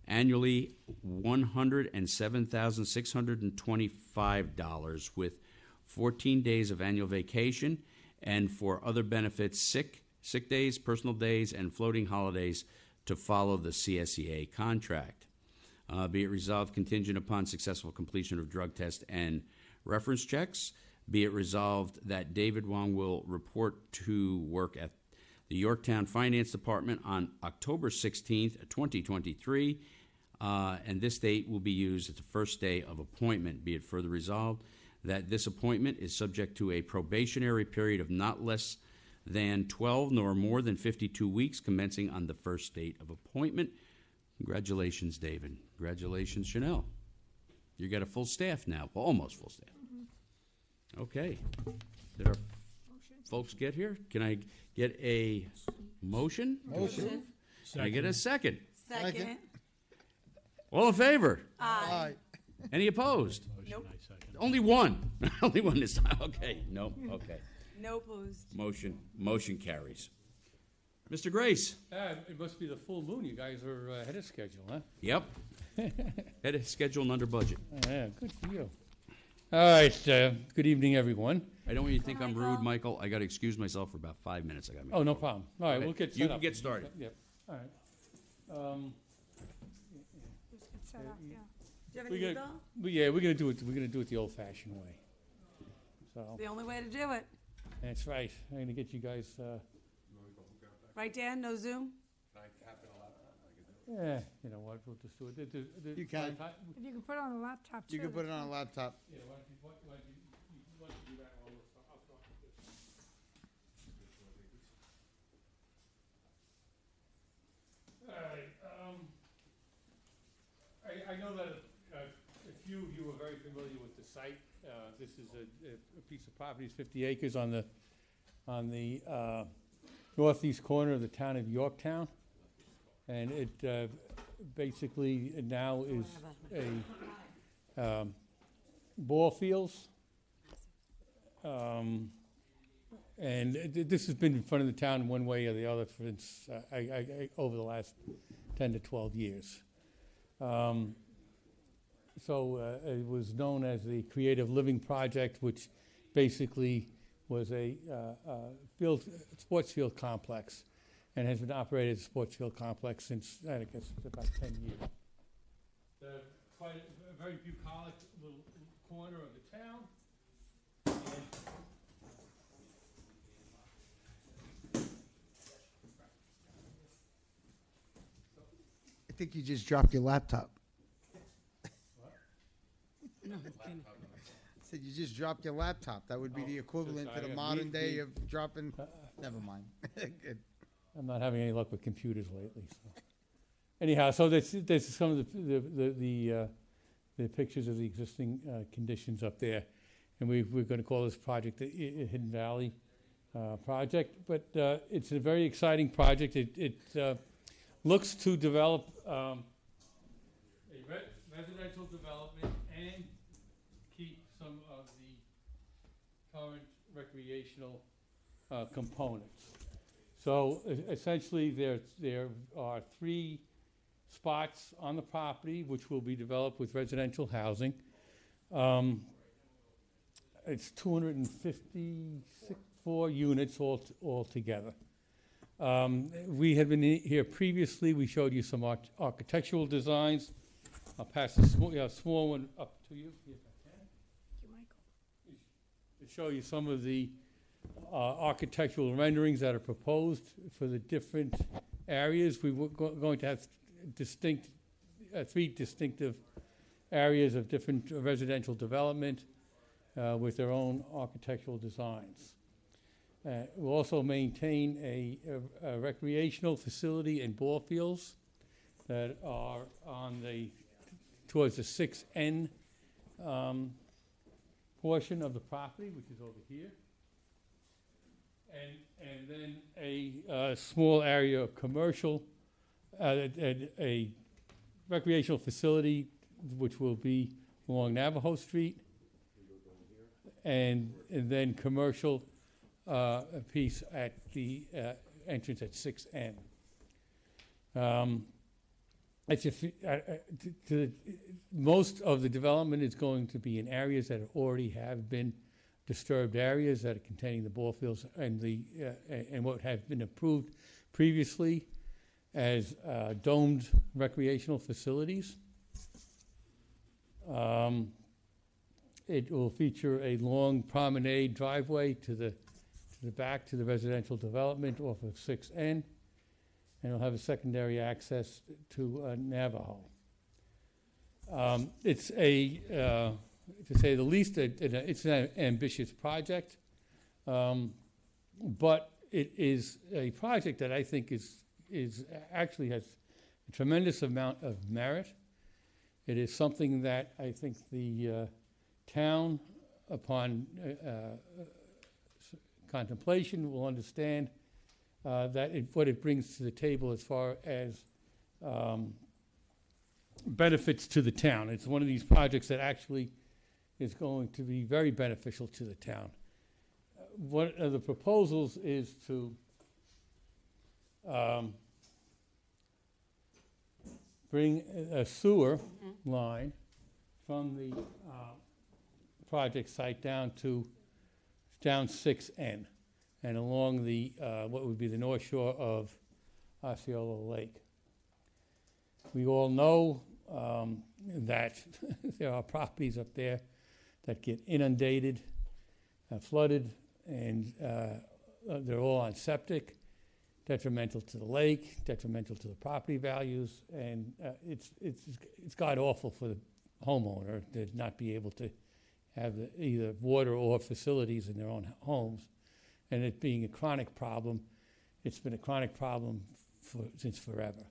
annually $107,625 with 14 days of annual vacation, and for other benefits, sick days, personal days, and floating holidays to follow the CSEA contract. Be it resolved contingent upon successful completion of drug test and reference checks. Be it resolved that David Wong will report to work at the Yorktown Finance Department on October 16th, 2023, and this date will be used as the first day of appointment. Be it further resolved that this appointment is subject to a probationary period of not less than 12 nor more than 52 weeks commencing on the first date of appointment. Congratulations, David. Congratulations, Chanel. You got a full staff now, well, almost full staff. Okay. Did our folks get here? Can I get a motion? Motion. Can I get a second? Second. All in favor? Aye. Any opposed? Nope. Only one. Only one this time. Okay. No. Okay. No opposed. Motion carries. Mr. Grace. It must be the full moon. You guys are ahead of schedule, huh? Yep. Had a schedule and under budget. Yeah, good for you. All right, good evening, everyone. I don't want you to think I'm rude, Michael. I got to excuse myself for about 5 minutes. I got. Oh, no problem. All right, Okay. we'll get set You up. can get started. Yep, all right. Just get set up, yeah. Do you have We any got- email? Yeah, we're gonna do it the old-fashioned way. So, The only way to do it. that's right. I'm gonna get you guys, Right, Dan? No Zoom? yeah, you know what, we'll just do it. You can. If you can put it on a laptop too. You can put it that's on a laptop. Yeah, why don't you do that while I'll start with this. All right, I know that a few of you are very familiar with the site. This is a piece of property, it's 50 acres on the northeast corner of the town of Yorktown. And it basically now is a ball fields. And this has been in front of the town one way or the other since over the last 10 to 12 years. So it was known as the Creative Living Project, which basically was a sports field complex, and has been operated as a sports field complex since, I guess, it's about 10 years. Quite a very bucolic little corner of the town. I think you just dropped your laptop. No, it's kidding. Said you just dropped your laptop. That would be the equivalent to the modern day of dropping. Never mind. Good. I'm not having any luck with computers lately. So. Anyhow, so there's some of the pictures of the existing conditions up there, and we're going to call this project the Hidden Valley project. But it's a very exciting project. It looks to develop a residential development and keep some of the current recreational components. So essentially, there are 3 spots on the property which will be developed with residential housing. It's 254 units altogether. We had been here previously. We showed you some architectural designs. I'll pass the small one up to you, if I can. Thank you, Michael. To show you some of the architectural renderings that are proposed for the different areas. We were going to have 3 distinctive areas of different residential development with their own architectural designs. We'll also maintain a recreational facility and ball fields that are on towards the 6N portion of the property, which is over here. And then a small area of commercial, a recreational facility which will be along Navajo Street, and then commercial piece at the entrance at 6N. Most of the development is going to be in areas that already have been disturbed areas that are containing the ball fields and what have been approved previously as domed recreational facilities. It will feature a long promenade driveway to to the back to the residential development off of 6N, and it'll have a secondary access to Navajo. It's to say the least, it's an ambitious project, but it is a project that I think is actually has a tremendous amount of merit. It is something that I think the town, upon contemplation, will understand what it brings to the table as far as benefits to the town. It's one of these projects that actually is going to be very beneficial to the town. One of the proposals is to bring a sewer line from the project site down 6N and along the what would be the north shore of Osceola Lake. We all know that there are properties up there that get inundated, flooded, and they're all on septic, detrimental to the lake, detrimental to the property values, and it's god awful for the homeowner to not be able to have either water or facilities in their own homes, and it being a chronic problem. It's been a chronic problem since forever.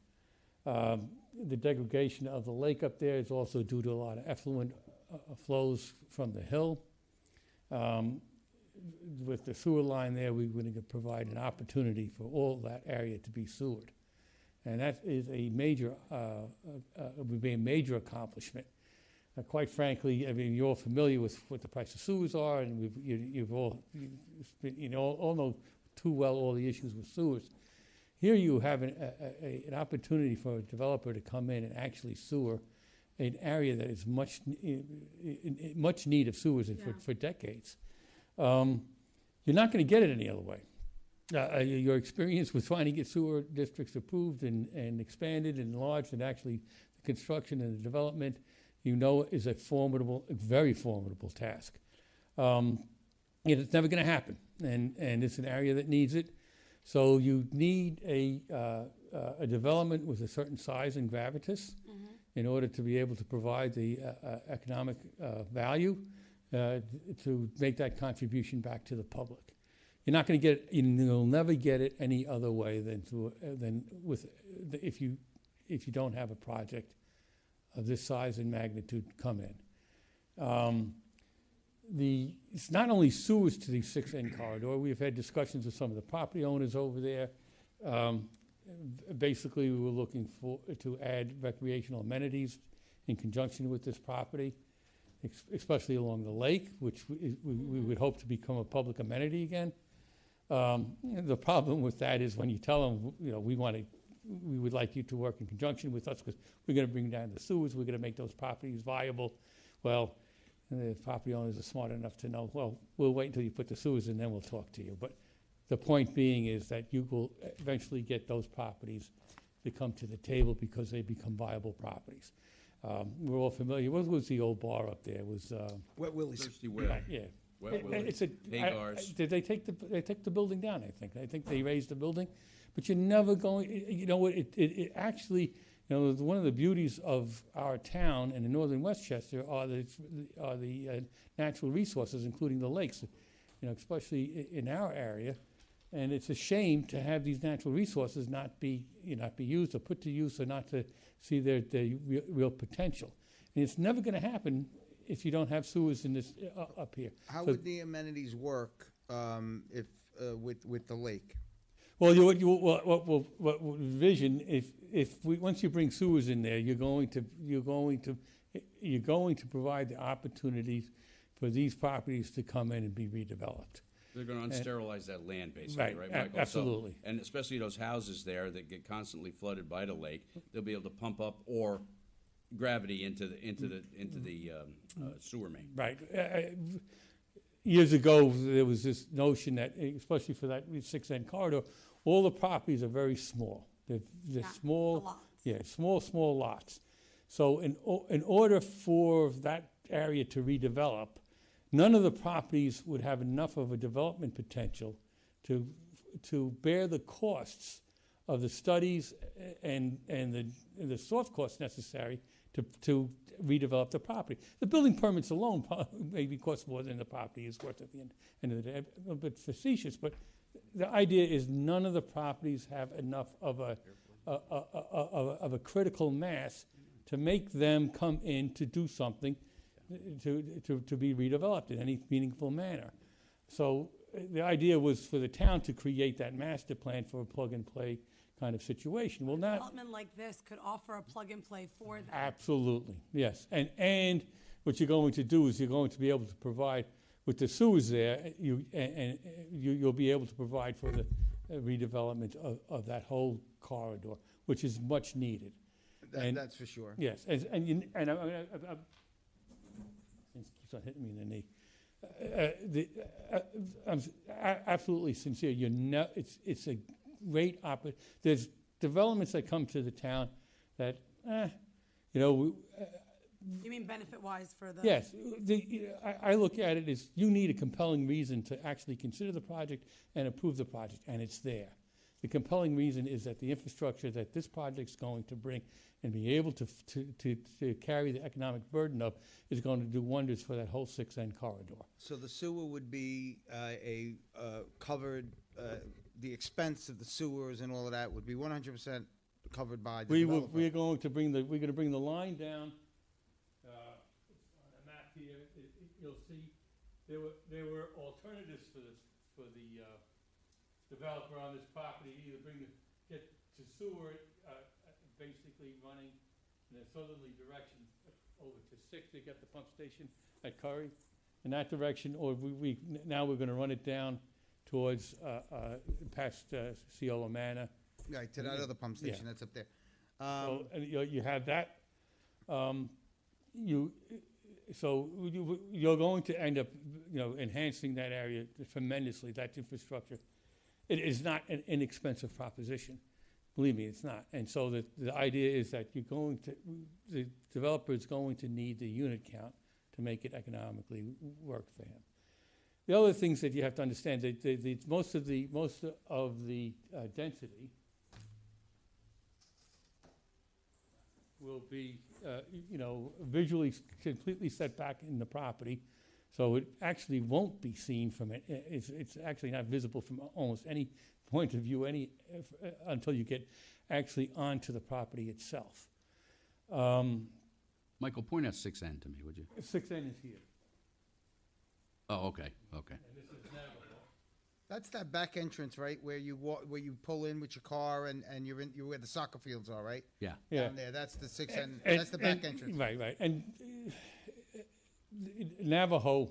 The degradation of the lake up there is also due to a lot of effluent flows from the hill. With the sewer line there, we're going to provide an opportunity for all that area to be sewered. And that is a major, would be a major accomplishment. Quite frankly, I mean, you're all familiar with what the price of sewers are, and you've all know too well all the issues with sewers. Here you have an opportunity for a developer to come in and actually sewer an area that is much need of sewers for decades. You're not going to get it any other way. Your experience with trying to get sewer districts approved and expanded and enlarged, and actually the construction and the development, is a very formidable task. It's never going to happen, and it's an area that needs it. So you need a development with a certain size and gravitas in order to be able to provide the economic value to make that contribution back to the public. You're not going to get it. You'll never get it any other way than if you don't have a project of this size and magnitude come in. It's not only sewers to the 6N corridor. We've had discussions with some of the property owners over there. Basically, we were looking to add recreational amenities in conjunction with this property, especially along the lake, which we would hope to become a public amenity again. The problem with that is when you tell them, we would like you to work in conjunction with us because we're going to bring down the sewers, we're going to make those properties viable. Well, the property owners are smart enough to know, well, we'll wait until you put the sewers in, then we'll talk to you. But the point being is that you will eventually get those properties to come to the table because they become viable properties. We're all familiar. What was the old bar up there? It was Wet Willie's. Thirsty Will. yeah. Wet Willie's. Hagar's. Did they take the building down? I think they raised the building, but you're never going. You know what? It actually. One of the beauties of our town and in northern Westchester are the natural resources, including the lakes, especially in our area. And it's a shame to have these natural resources not be used or put to use or not to see their real potential. And it's never going to happen if you don't have sewers in this up here. How would the amenities work if with the lake? Well, what vision if once you bring sewers in there, you're going to provide the opportunities for these properties to come in and be redeveloped. They're going to unsterilize that land, basically, right, Michael? Absolutely. And especially those houses there that get constantly flooded by the lake, they'll be able to pump up or gravity into the sewer main. Right. Years ago, there was this notion that, especially for that 6N corridor, all the properties are very small. They're small. The lots. Small lots. So in order for that area to redevelop, none of the properties would have enough of a development potential to bear the costs of the studies and the soft costs necessary to redevelop the property. The building permits alone maybe cost more than the property is worth at the end of the day. A bit facetious, but the idea is none of the properties have enough of a critical mass to make them come in to do something to be redeveloped in any meaningful manner. So the idea was for the town to create that master plan for a plug-and-play kind of situation. Well, now, Development like this could offer a plug and play for them. absolutely, yes. And what you're going to do is you're going to be able to provide, with the sewers there, you'll be able to provide for the redevelopment of that whole corridor, which is much needed. And- That's for sure. Yes, since it keeps on hitting me in the knee. I'm absolutely sincere. It's a great there's developments that come to the town that, You mean benefit-wise for the? yes, I look at it as you need a compelling reason to actually consider the project and approve the project, and it's there. The compelling reason is that the infrastructure that this project's going to bring and be able to carry the economic burden of is going to do wonders for that whole 6N corridor. So the sewer would be covered, the expense of the sewers and all of that would be 100% covered by the developer? We're going to bring the line down. On the map here, you'll see there were alternatives for the developer on this property, either get to sewer, basically running in a southerly direction over to 6 to get the pump station at Curry, in that direction, or now we're gonna run it down towards, past Ciolo Manor. Right, to that other pump station that's up there. So, and you have that, you're going to end up, enhancing that area tremendously, that infrastructure. It is not an inexpensive proposition. Believe me, it's not. And so the idea is that the developer is going to need the unit count to make it economically work for him. The other things that you have to understand, that most of the density will be, visually completely set back in the property. So it actually won't be seen from it. It's actually not visible from almost any point of view until you get actually onto the property itself. Michael, point out 6N to me, would you? 6N is here. Oh, okay. And this is Navajo. That's that back entrance, right, where you where you pull in with your car and you're where the soccer fields are, right? Yeah. Down there, that's the 6N, that's the back entrance. Right. And Navajo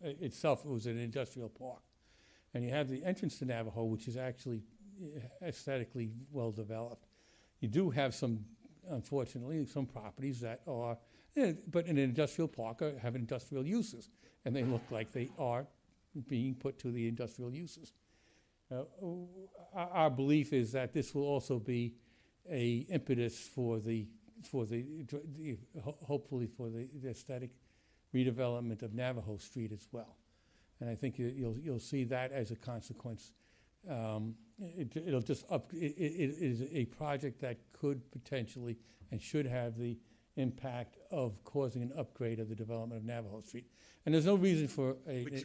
itself was an industrial park. And you have the entrance to Navajo, which is actually aesthetically well developed. You do have unfortunately, some properties that are, but in an industrial park have industrial uses. And they look like they are being put to the industrial uses. Our belief is that this will also be a impetus for hopefully for the aesthetic redevelopment of Navajo Street as well. And I think you'll see that as a consequence. It'll just it is a project that could potentially and should have the impact of causing an upgrade of the development of Navajo Street. And there's no reason for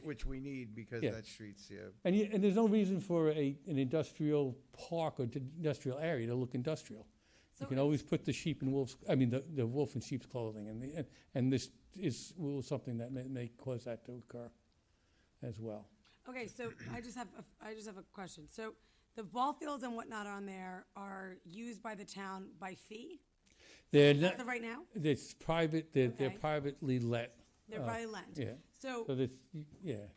which we need because Yeah. that street's, and there's no reason for an industrial park or industrial area to look industrial. So You can always put the sheep and wolves, the wolf in sheep's clothing, and this is something that may cause that to occur as well. Okay, so I just have a question. So the ball fields and whatnot on there are used by the town by fee? They're As not, of right now? it's private, they're Okay. privately let. They're by lend? Yeah. So, So this,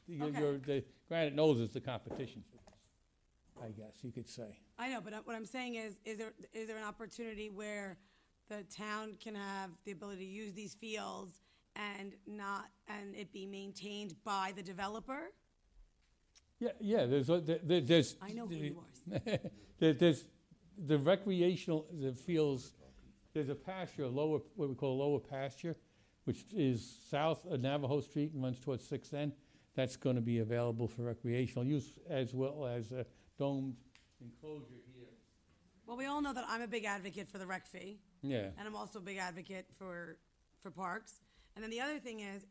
Okay. Granite Knolls is the competition for this, I guess you could say. I know, but what I'm saying is there an opportunity where the town can have the ability to use these fields and it be maintained by the developer? Yeah, there's, I know who you are. there's the the fields, there's a pasture, what we call lower pasture, which is south of Navajo Street and runs towards 6N. that's going to be available for recreational use as well as a domed enclosure here. Well, we all know that I'm a big advocate for the rec fee. Yeah. And I'm also a big advocate for parks. And then the other thing is,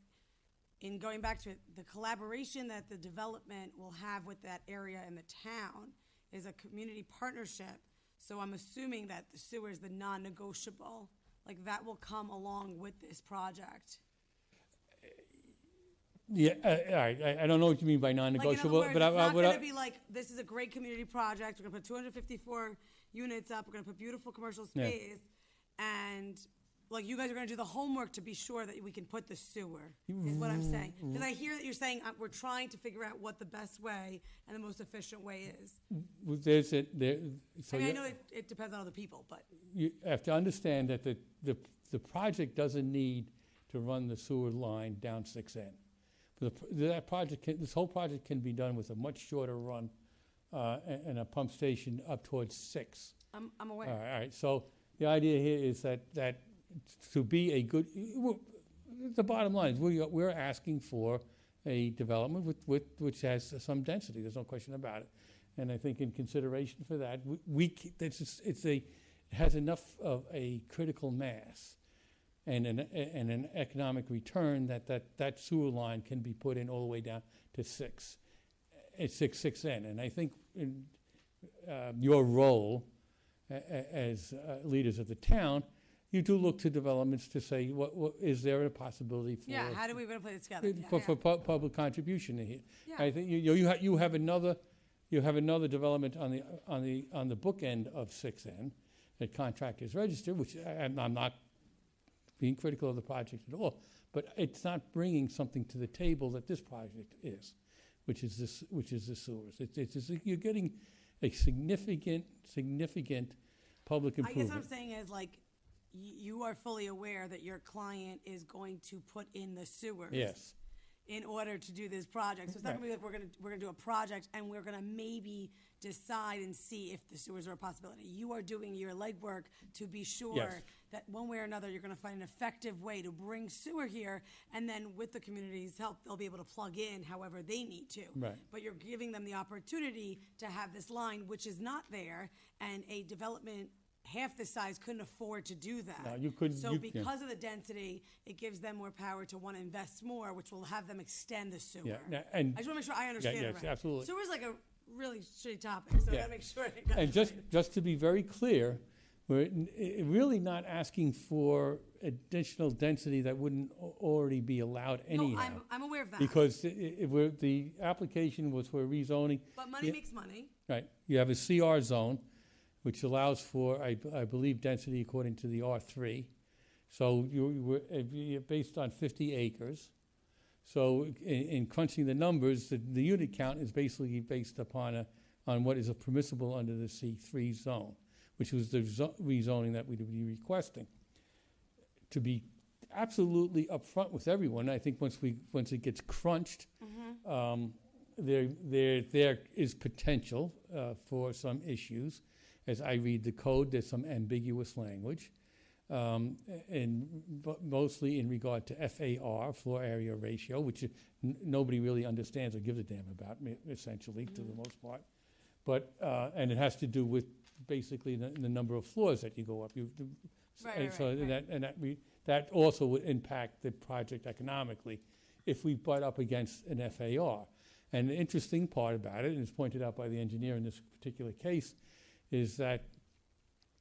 in going back to it, the collaboration that the development will have with that area in the town is a community partnership. So I'm assuming that the sewer is the non-negotiable, like that will come along with this project. Yeah, I don't know what you mean by Like, in other non-negotiable, words, but it's not what gonna be like, this is a great community project, we're gonna put 254 units up, we're gonna put beautiful commercial Yeah. space, and, like, you guys are gonna do the homework to be sure that we can put the sewer, is what I'm saying. Because I hear that you're saying, we're trying to figure out what the best way and the most efficient way is. there's a, there, so I mean, I you- know it depends on other people, but, you have to understand that the project doesn't need to run the sewer line down 6N. This whole project can be done with a much shorter run and a pump station up towards 6. I'm All aware. right, all right. So the idea here is that to be a good, the bottom line is we're asking for a development which has some density. There's no question about it. And I think in consideration for that, it has enough of a critical mass and an economic return that sewer line can be put in all the way down to 6N. And I think in your role as leaders of the town, you do look to developments to say, what is there a possibility for? Yeah, how do we gonna put it together? Yeah, For public contribution here. Yeah. I think you have another development on the bookend of 6N at Contractors Register, which I'm not being critical of the project at all, but it's not bringing something to the table that this project is, which is the sewers. You're getting a significant public I guess what I'm improvement. saying is, like, you are fully aware that your client is going to put in the sewers. Yes. In order to do this project. So it's not gonna be like we're gonna do a project and we're gonna maybe decide and see if the sewers are a possibility. You are doing your legwork to be sure Yes. that one way or another, you're gonna find an effective way to bring sewer here, and then with the community's help, they'll be able to plug in however they need to. Right. But you're giving them the opportunity to have this line, which is not there, and a development half the size couldn't afford to do that. No, you couldn't- So you- yeah. because of the density, it gives them more power to want to invest more, which will have them extend the sewer. Yeah, yeah, and- I just want to make sure I understand it yes, right. absolutely. Sewer's like a really shitty topic, so I Yeah. gotta make sure I got And it just right. to be very clear, we're really not asking for additional density that wouldn't already be allowed anyhow. No, I'm aware of that. Because the application was for rezoning. But money Yeah. makes money. Right. You have a CR zone, which allows for, I believe, density according to the R3. So you're based on 50 acres. So in crunching the numbers, the unit count is basically based upon what is permissible under the C3 zone, which was the rezoning that we would be requesting. To be absolutely upfront with everyone, I think once it gets crunched, there is potential for some issues. As I read the code, there's some ambiguous language, mostly in regard to FAR, floor area ratio, which nobody really understands or gives a damn about, essentially, to the most part. But and it has to do with basically the number of floors that you go up. That also would impact the project economically if we butt up against an FAR. And the interesting part about it, and it's pointed out by the engineer in this particular case, is that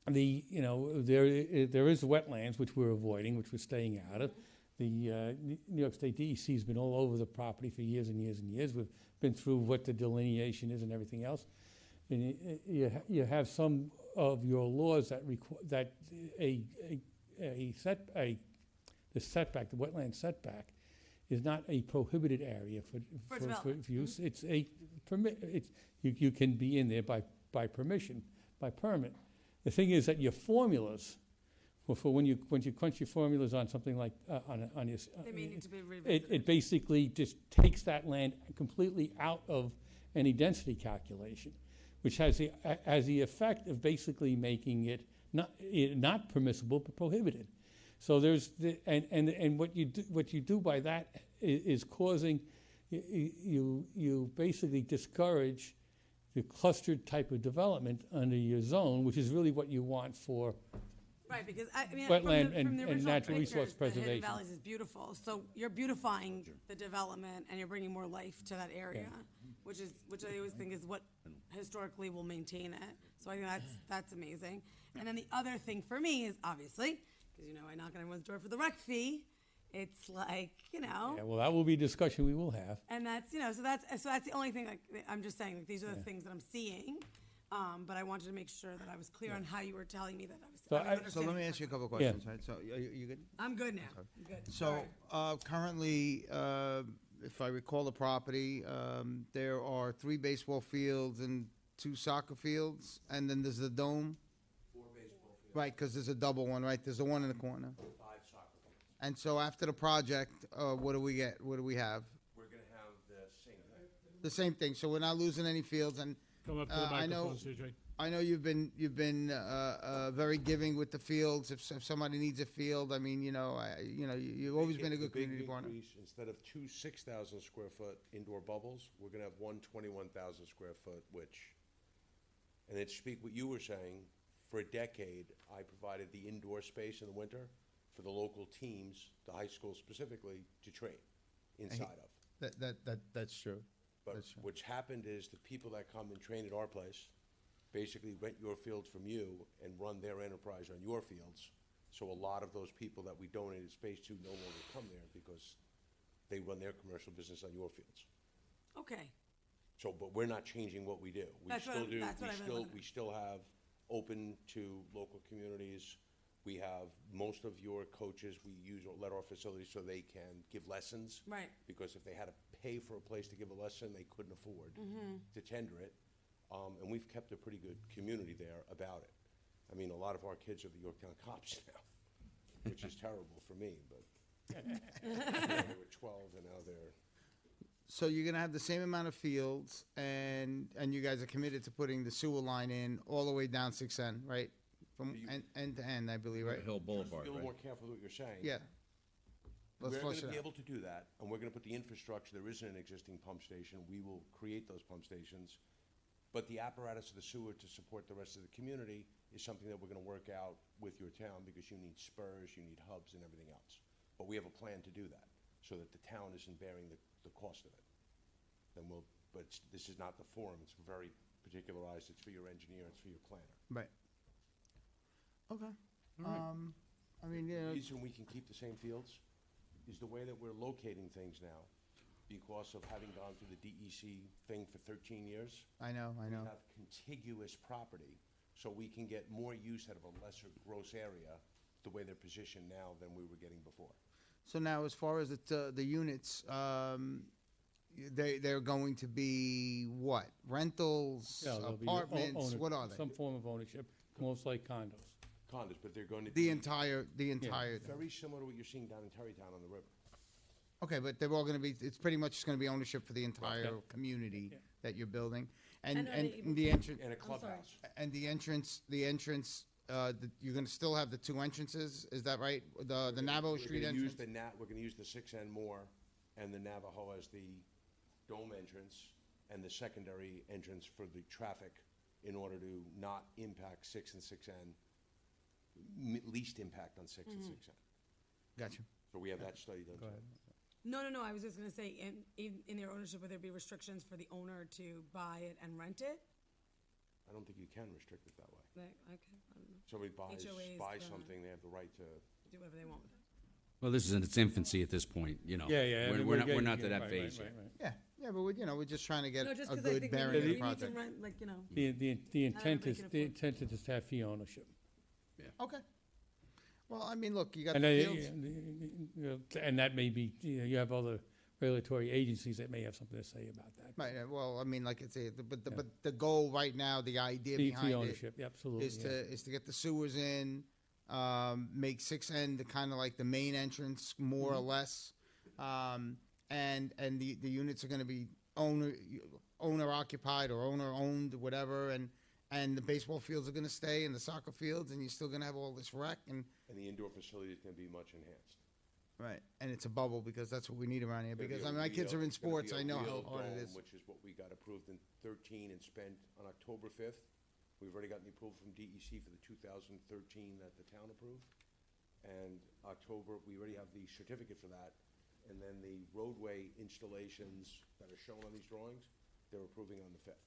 there is wetlands which we're avoiding, which we're staying out of. The New York State DEC has been all over the property for years and years and years. We've been through what the delineation is and everything else. And you have some of your laws that the setback, the wetland setback, is not a prohibited area for use. It's a permit. You can be in there by permission, by permit. The thing is that your formulas, for when you crunch your formulas on something like on your, They may need to be revisited. it basically just takes that land completely out of any density calculation, which has the effect of basically making it not permissible but prohibited. So there's and what you do by that is causing you basically discourage the clustered type of development under your zone, which is really what you want for. Right, because I mean, Wetland from the and original natural resource pictures, the Hidden preservation. Valleys is beautiful. So you're beautifying the development and you're bringing more life to that area, which I always think is what historically will maintain it. So I think that's amazing. And then the other thing for me is obviously, because I knock on everyone's door for the rec fee. It's like, Yeah, well, that will be a discussion we will have. and that's so that's the only thing. Like I'm just saying, like these are the things that I'm seeing. But I wanted to make sure that I was clear on how you were telling me that I was. So I was I- So understanding let me it ask you a couple of correctly. questions, right? So, you good? I'm good now. I'm good. So, currently, if I recall the property, there are 3 baseball fields and 2 soccer fields, and then there's the dome? 4 baseball fields. Right, because there's a double one, right? There's the one in the corner. 5 soccer fields. And so after the project, what do we get? What do we have? We're gonna have the same thing. The same thing, so we're not losing any fields, and Come up to the I know, microphone, CJ. I know you've been very giving with the fields. If somebody needs a field, I mean, you've always been a good community partner. Instead of 2 6,000 square foot indoor bubbles, we're gonna have 1 21,000 square foot, and to speak what you were saying, for a decade, I provided the indoor space in the winter for the local teams, the high school specifically, to train inside of. That's true. But That's true. what's happened is the people that come and train at our place basically rent your fields from you and run their enterprise on your fields. So a lot of those people that we donated space to no longer come there because they run their commercial business on your fields. Okay. So, but we're not changing what we do. We That's what still I'm- do, that's what I really wanna we still have open to local communities. We have most of your coaches, we let our facilities so they can give lessons. Right. Because if they had to pay for a place to give a lesson, they couldn't afford to tender it. And we've kept a pretty good community there about it. I mean, a lot of our kids are the Yorktown cops now, which is terrible for me, but they were 12 and now they're. So you're gonna have the same amount of fields, and you guys are committed to putting the sewer line in all the way down 6N, right? From end to end, I believe, right? Hill Be Boulevard, a little right? more careful with what you're saying. Yeah. Let's We're flush gonna it be out. able to do that, and we're gonna put the infrastructure, there isn't an existing pump station, we will create those pump stations. But the apparatus of the sewer to support the rest of the community is something that we're gonna work out with your town, because you need spurs, you need hubs and everything else. But we have a plan to do that, so that the town isn't bearing the cost of it. Then this is not the forum, it's very particularized, it's for your engineer, it's for your planner. Right. Okay. I mean, The reason we can keep the same fields is the way that we're locating things now, because of having gone through the DEC thing for 13 years. I know. We have contiguous property, so we can get more use out of a lesser gross area, the way they're positioned now than we were getting before. So now, as far as the units, they're going to be what? Rentals, Yeah, they'll be apartments? What are they? Some form of ownership, most like condos. Condos, but they're going to The be entire thing. very similar to what you're seeing down in Terrytown on the river. Okay, but they're all going to be. It's pretty much just going to be ownership for the entire community that you're building, and And are they able the to- entrance And a clubhouse. and the entrance. You're going to still have the 2 entrances. Is that right? The Navajo Street We're gonna use entrance. we're gonna use the 6N more, and the Navajo as the dome entrance, and the secondary entrance for the traffic, in order to not impact 6 and 6N, least impact on 6 and 6N. Gotcha. So we have that study done. Go ahead. No. I was just gonna say, in their ownership, would there be restrictions for the owner to buy it and rent it? I don't think you can restrict it that way. Like, okay, I don't know. Somebody HOAs buys can- something, they have the right to. Do whatever they want with it. Well, this is in its infancy at this point, Yeah, I mean, We're not to yeah, that right, phase right, yet. right. Yeah, but we're just trying to get No, just a 'cause I good think bearing we of the need to project. rent, like, The intent everybody is, can the afford intent is to have fee ownership. Okay. Well, I mean, look, you got And the they- fields. and that may be, you have other regulatory agencies that may have something to say about that. Right. Well, I mean, like I say, but the goal right now, the idea Fee behind it ownership, yeah, absolutely. is yeah. to get the sewers in, make 6N the kind of like the main entrance, more or less, and the units are going to be owner occupied or owner owned, whatever, and the baseball fields are going to stay, and the soccer fields, and you're still going to have all this rec and. And the indoor facility is gonna be much enhanced. Right, and it's a bubble because that's what we need around here, Gonna be because, a I mean, my kids real- are in it's gonna be sports, a I know real how hard it dome, is. Which is what we got approved in 13 and spent on October 5th. We've already gotten the approval from DEC for the 2013 that the town approved. And October, we already have the certificate for that. And then the roadway installations that are shown on these drawings, they're approving on the 5th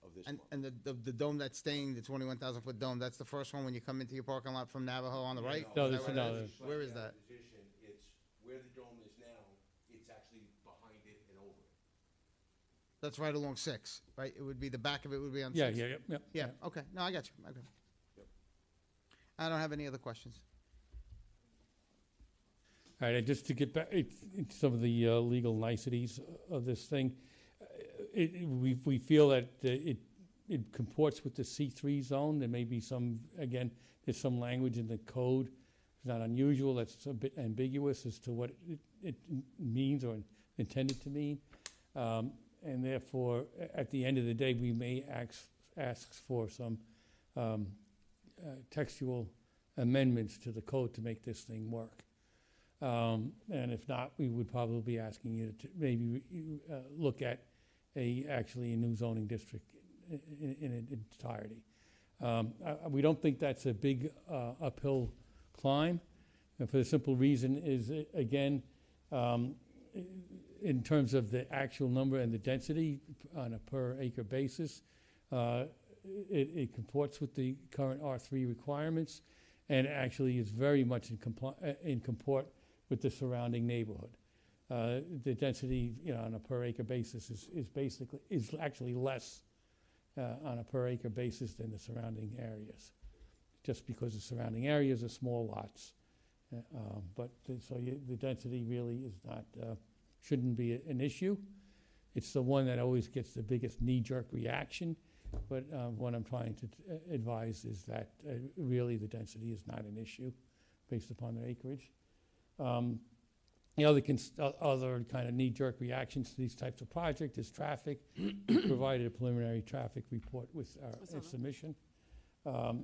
of this month. And the dome that's staying, the 21,000-foot dome, that's the first one when you come into your parking lot from Navajo on the right? No, Is that this- what no, it is? Where is that? Position, it's where the dome is now, it's actually behind it and over it. That's right along 6, right? It would be, the back of it would be on 6? Yeah, yeah. Yeah, okay, no, I got you, okay. Yep. I don't have any other questions. All right, and just to get back into some of the legal niceties of this thing, we feel that it comports with the C3 zone. There may be some, again, there's some language in the code. It's not unusual. That's a bit ambiguous as to what it means or intended to mean. And therefore, at the end of the day, we may ask for some textual amendments to the code to make this thing work. And if not, we would probably be asking you to maybe look at actually a new zoning district in its entirety. We don't think that's a big uphill climb, and for the simple reason is, again, in terms of the actual number and the density on a per acre basis, it comports with the current R3 requirements, and actually is very much in comport with the surrounding neighborhood. The density, on a per acre basis is actually less on a per acre basis than the surrounding areas, just because the surrounding areas are small lots. The density really is not, shouldn't be an issue. It's the one that always gets the biggest knee-jerk reaction, but what I'm trying to advise is that really the density is not an issue based upon the acreage. The other kind of knee-jerk reactions to these types of projects is traffic. We provided a preliminary traffic report with our submission.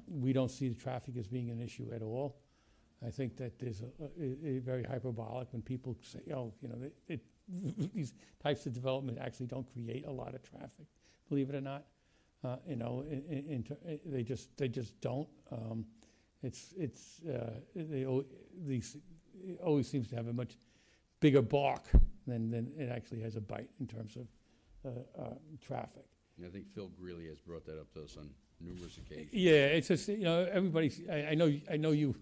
We don't see the traffic as being an issue at all. I think that there's a very hyperbolic when people say, these types of development actually don't create a lot of traffic, believe it or not. They just don't. It always seems to have a much bigger bark than it actually has a bite in terms of traffic. And I think Phil Greeley has brought that up to us on numerous occasions. Yeah, it's just, everybody's, I know you, I know you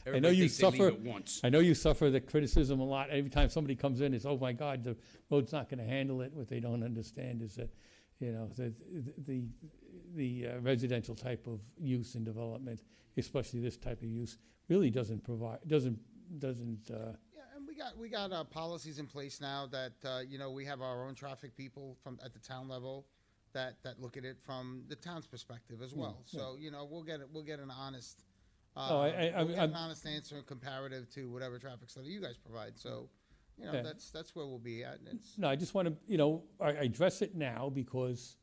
Everybody thinks they leave suffer. it once. I know you suffer the criticism a lot. Every time somebody comes in, it's, oh my God, the road's not gonna handle it. What they don't understand is that, the residential type of use and development, especially this type of use, really doesn't. Yeah, and we got policies in place now that, we have our own traffic people at the town level that look at it from the town's perspective as well. So, we'll get an honest, an honest answer comparative to whatever traffic study you guys provide. So, that's where we'll be at. And No, I just want to, I address it now because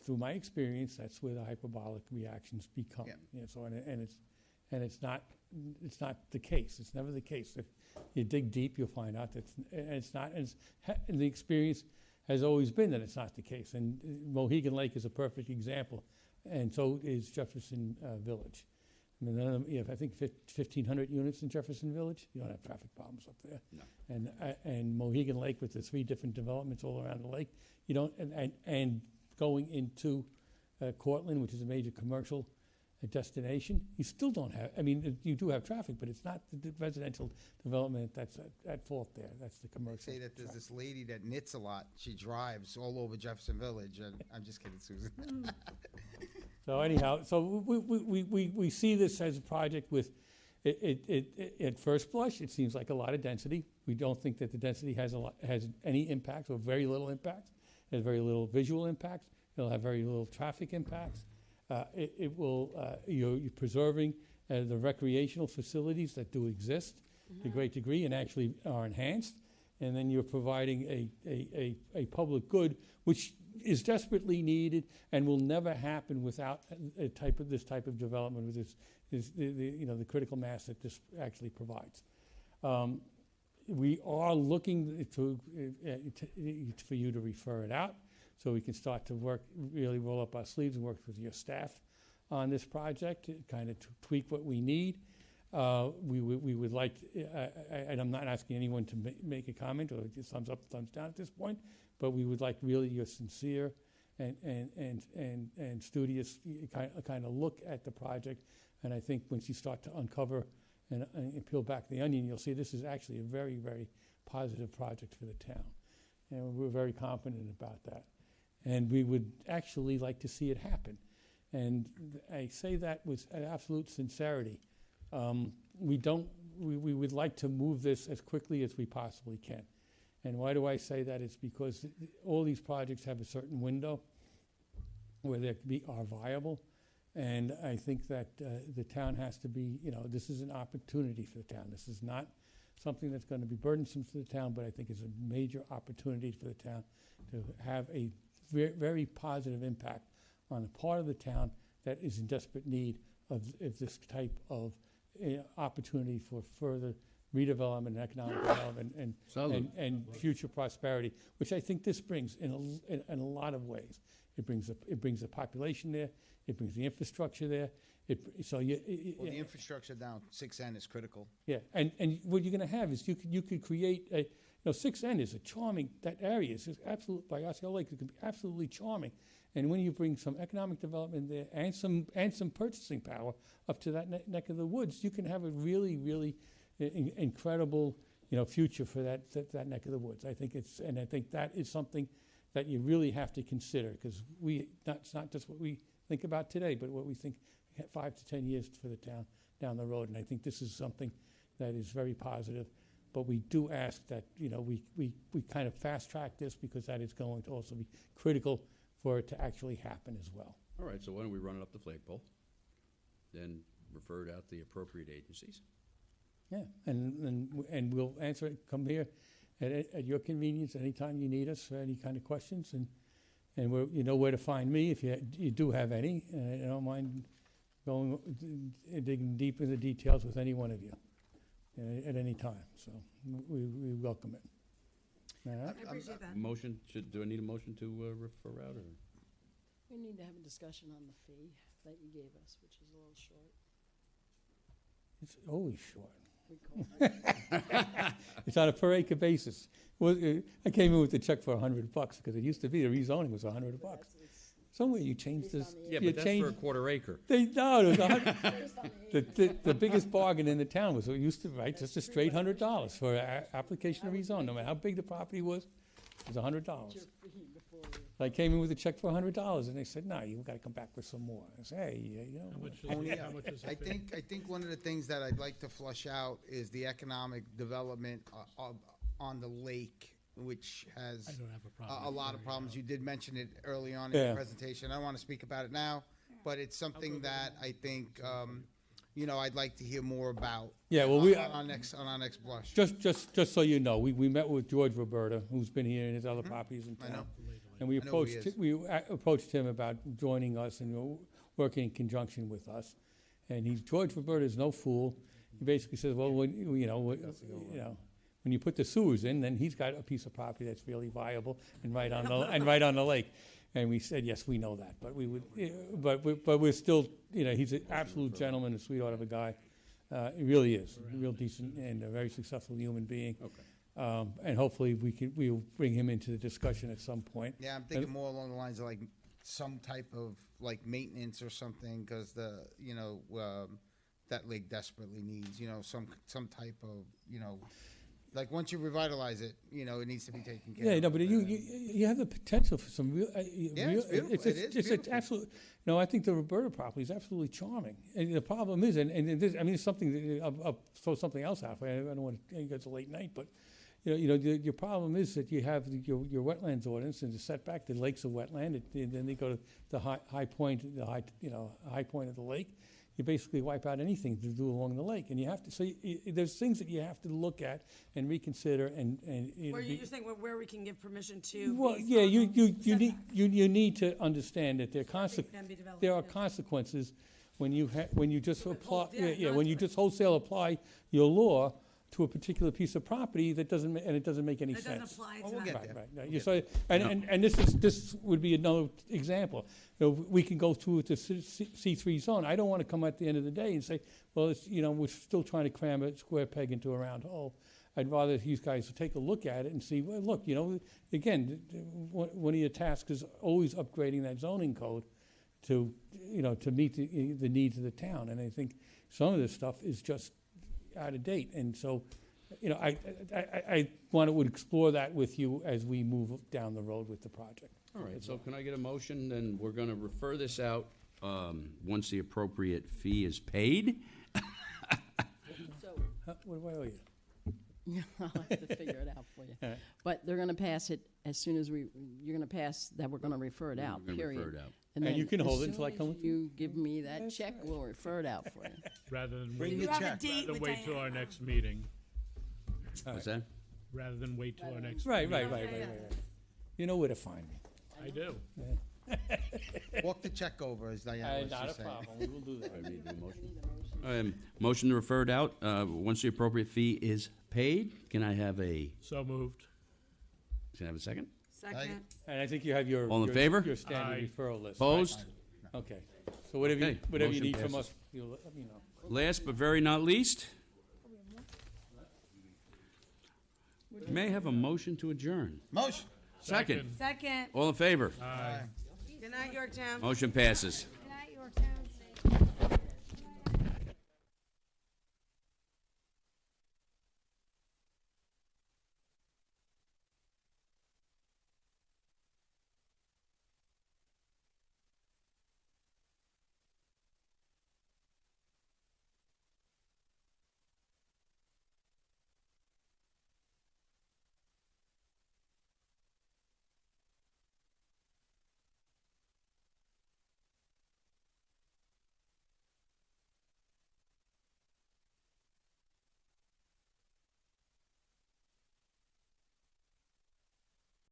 through my experience, that's where the hyperbolic reactions become. Yeah. It's not the case. It's never the case. If you dig deep, you'll find out that it's not. And the experience has always been that it's not the case. And Mohegan Lake is a perfect example, and so is Jefferson Village. I mean, you have, I think, 1,500 units in Jefferson Village. You don't have traffic problems up there. No. And Mohegan Lake with the 3 different developments all around the lake, you don't. And going into Cortland, which is a major commercial destination, you still don't have, you do have traffic, but it's not the residential development that's at fault there. That's the commercial. say that there's this lady that knits a lot. She drives all over Jefferson Village, and I'm just kidding, Susan. So anyhow, we see this as a project with, at first blush, it seems like a lot of density. We don't think that the density has any impact or very little impact. It has very little visual impact. It'll have very little traffic impacts. You're preserving the recreational facilities that do exist to a great degree and actually are enhanced, and then you're providing a public good, which is desperately needed and will never happen without this type of development with the critical mass that this actually provides. We are looking for you to refer it out so we can start to really roll up our sleeves and work with your staff on this project, kind of tweak what we need. We would like, and I'm not asking anyone to make a comment or just thumbs up, thumbs down at this point, but we would like really your sincere and studious kind of look at the project. And I think once you start to uncover and peel back the onion, you'll see this is actually a very, very positive project for the town. And we're very confident about that. And we would actually like to see it happen. And I say that with absolute sincerity. We would like to move this as quickly as we possibly can. And why do I say that? It's because all these projects have a certain window where they are viable. And I think that the town has to be, this is an opportunity for the town. This is not something that's going to be burdensome for the town, but I think it's a major opportunity for the town to have a very positive impact on a part of the town that is in desperate need of this type of opportunity for further redevelopment and economic development and future prosperity, which I think this brings in a lot of ways. It brings the population there. It brings the infrastructure there. The infrastructure down 6N is critical. Yeah, and what you're going to have is you could create a 6N is a charming, that area is absolute, by Osceola Lake, it can be absolutely charming. And when you bring some economic development there and some purchasing power up to that neck of the woods, you can have a really, really incredible, future for that neck of the woods. I think that is something that you really have to consider, because it's not just what we think about today, but what we think 5 to 10 years for the town down the road. And I think this is something that is very positive. But we do ask that, we kind of fast track this, because that is going to also be critical for it to actually happen as well. All right, so why don't we run it up the flagpole, then refer it out to the appropriate agencies? Yeah, and we'll answer it, come here at your convenience anytime you need us for any kind of questions. And you know where to find me if you do have any. I don't mind going digging deep in the details with any one of you at any time. So we welcome it. I appreciate that. Motion, do I need a motion to refer out, or? We need to have a discussion on the fee that you gave us, which is a little short. It's always short. We call it. It's on a per acre basis. Well, I came in with the check for $100 because it used to be the rezoning was $100. Somewhere you changed this. Yeah, but that's for a quarter acre. It was the biggest bargain in the town was it used to write just a straight $100 for application to rezone. No matter how big the property was, it was $100. I came in with a check for $100, and they said, "No, you've got to come back with some more." I said, "Hey, How much is I think one of the things that I'd like to flush out is the economic development on the lake, which has I don't have a problem a lot of referring problems. it You did mention it early on in Yeah. the presentation. I don't want to speak about it now, but it's something that I think I'd like to hear more about. Yeah, well, on our next blush. Just so you know, we met with George Roberta, who's been here in his other properties in I town. know. And we I know who he approached him about joining us and working in conjunction with us. And George Roberta is no fool. He basically says, well, when you put the sewers in, then he's got a piece of property that's really viable and right on the lake. And we said, yes, we know that, but we're still, he's an absolute gentleman, a sweetheart of a guy. He really is, a real decent and a very successful human being. Okay. And hopefully we'll bring him into the discussion at some point. Yeah, I'm thinking more along the lines of like some type of like maintenance or something, because that lake desperately needs some type of like once you revitalize it, it needs to be taken care of. Yeah, no, but you have the potential for some real. It's beautiful. It's absolutely. No, I think the Roberta property is absolutely charming. And the problem is, and this, I mean, it's something that I'll throw something else out. I don't want to. It's a late night, but your problem is that you have your wetlands ordinance and the setback. The lake's a wetland, and then they go to the high point, high point of the lake. you basically wipe out anything to do along the lake. And you have to, so there's things that you have to look at and reconsider and. Where you're saying where we can give permission to. Well, based yeah, on you setback. need to understand that there are can be developed, there are yeah. consequences when you just apply, yeah, when you just wholesale apply your law to a particular piece of property that doesn't, and it doesn't make any That sense. doesn't apply Well, to we'll that. get Right, there. right. You saw, and this would be another example. You know, we can go through with the C3 zone. I don't want to come at the end of the day and say, well, it's, you know, we're still trying to cram a square peg into a round hole. I'd rather you guys take a look at it and see, well, look, you know, again, one of your tasks is always upgrading that zoning code to, you know, to meet the needs of the town. And I think some of this stuff is just out of date. And so, you know, I want to explore that with you as we move down the road with the project. All right, so can I get a motion? Then we're going to refer this out once the appropriate fee is paid. So, What do I owe you? I'll have to figure it out for you. All right. But they're gonna pass it as soon as you're gonna pass that we're gonna refer it out, We're gonna period. refer it out. And then you can as hold it soon until I as come with you give me that That's check, right. we'll refer it out for you. Rather than Bring wait, the You have a check. date rather with than wait till our Diana. next meeting. What's that? Rather than wait till our next. Right. Yeah. You know where to find me. I do. Walk the check over, as Diana was Not a just saying. problem, we will do that. I need a motion. Motion to refer it out once the appropriate fee is paid. Can I have a second? Second. And I think you have your. All in your- favor? Your standard Aye. referral list. Opposed? right? Okay, so whatever you Okay, motion need from passes. us, you'll let me know. Last but very not least, may I have a motion to adjourn. Motion. Second. Second. All in favor? Good night, Yorktown. Motion passes.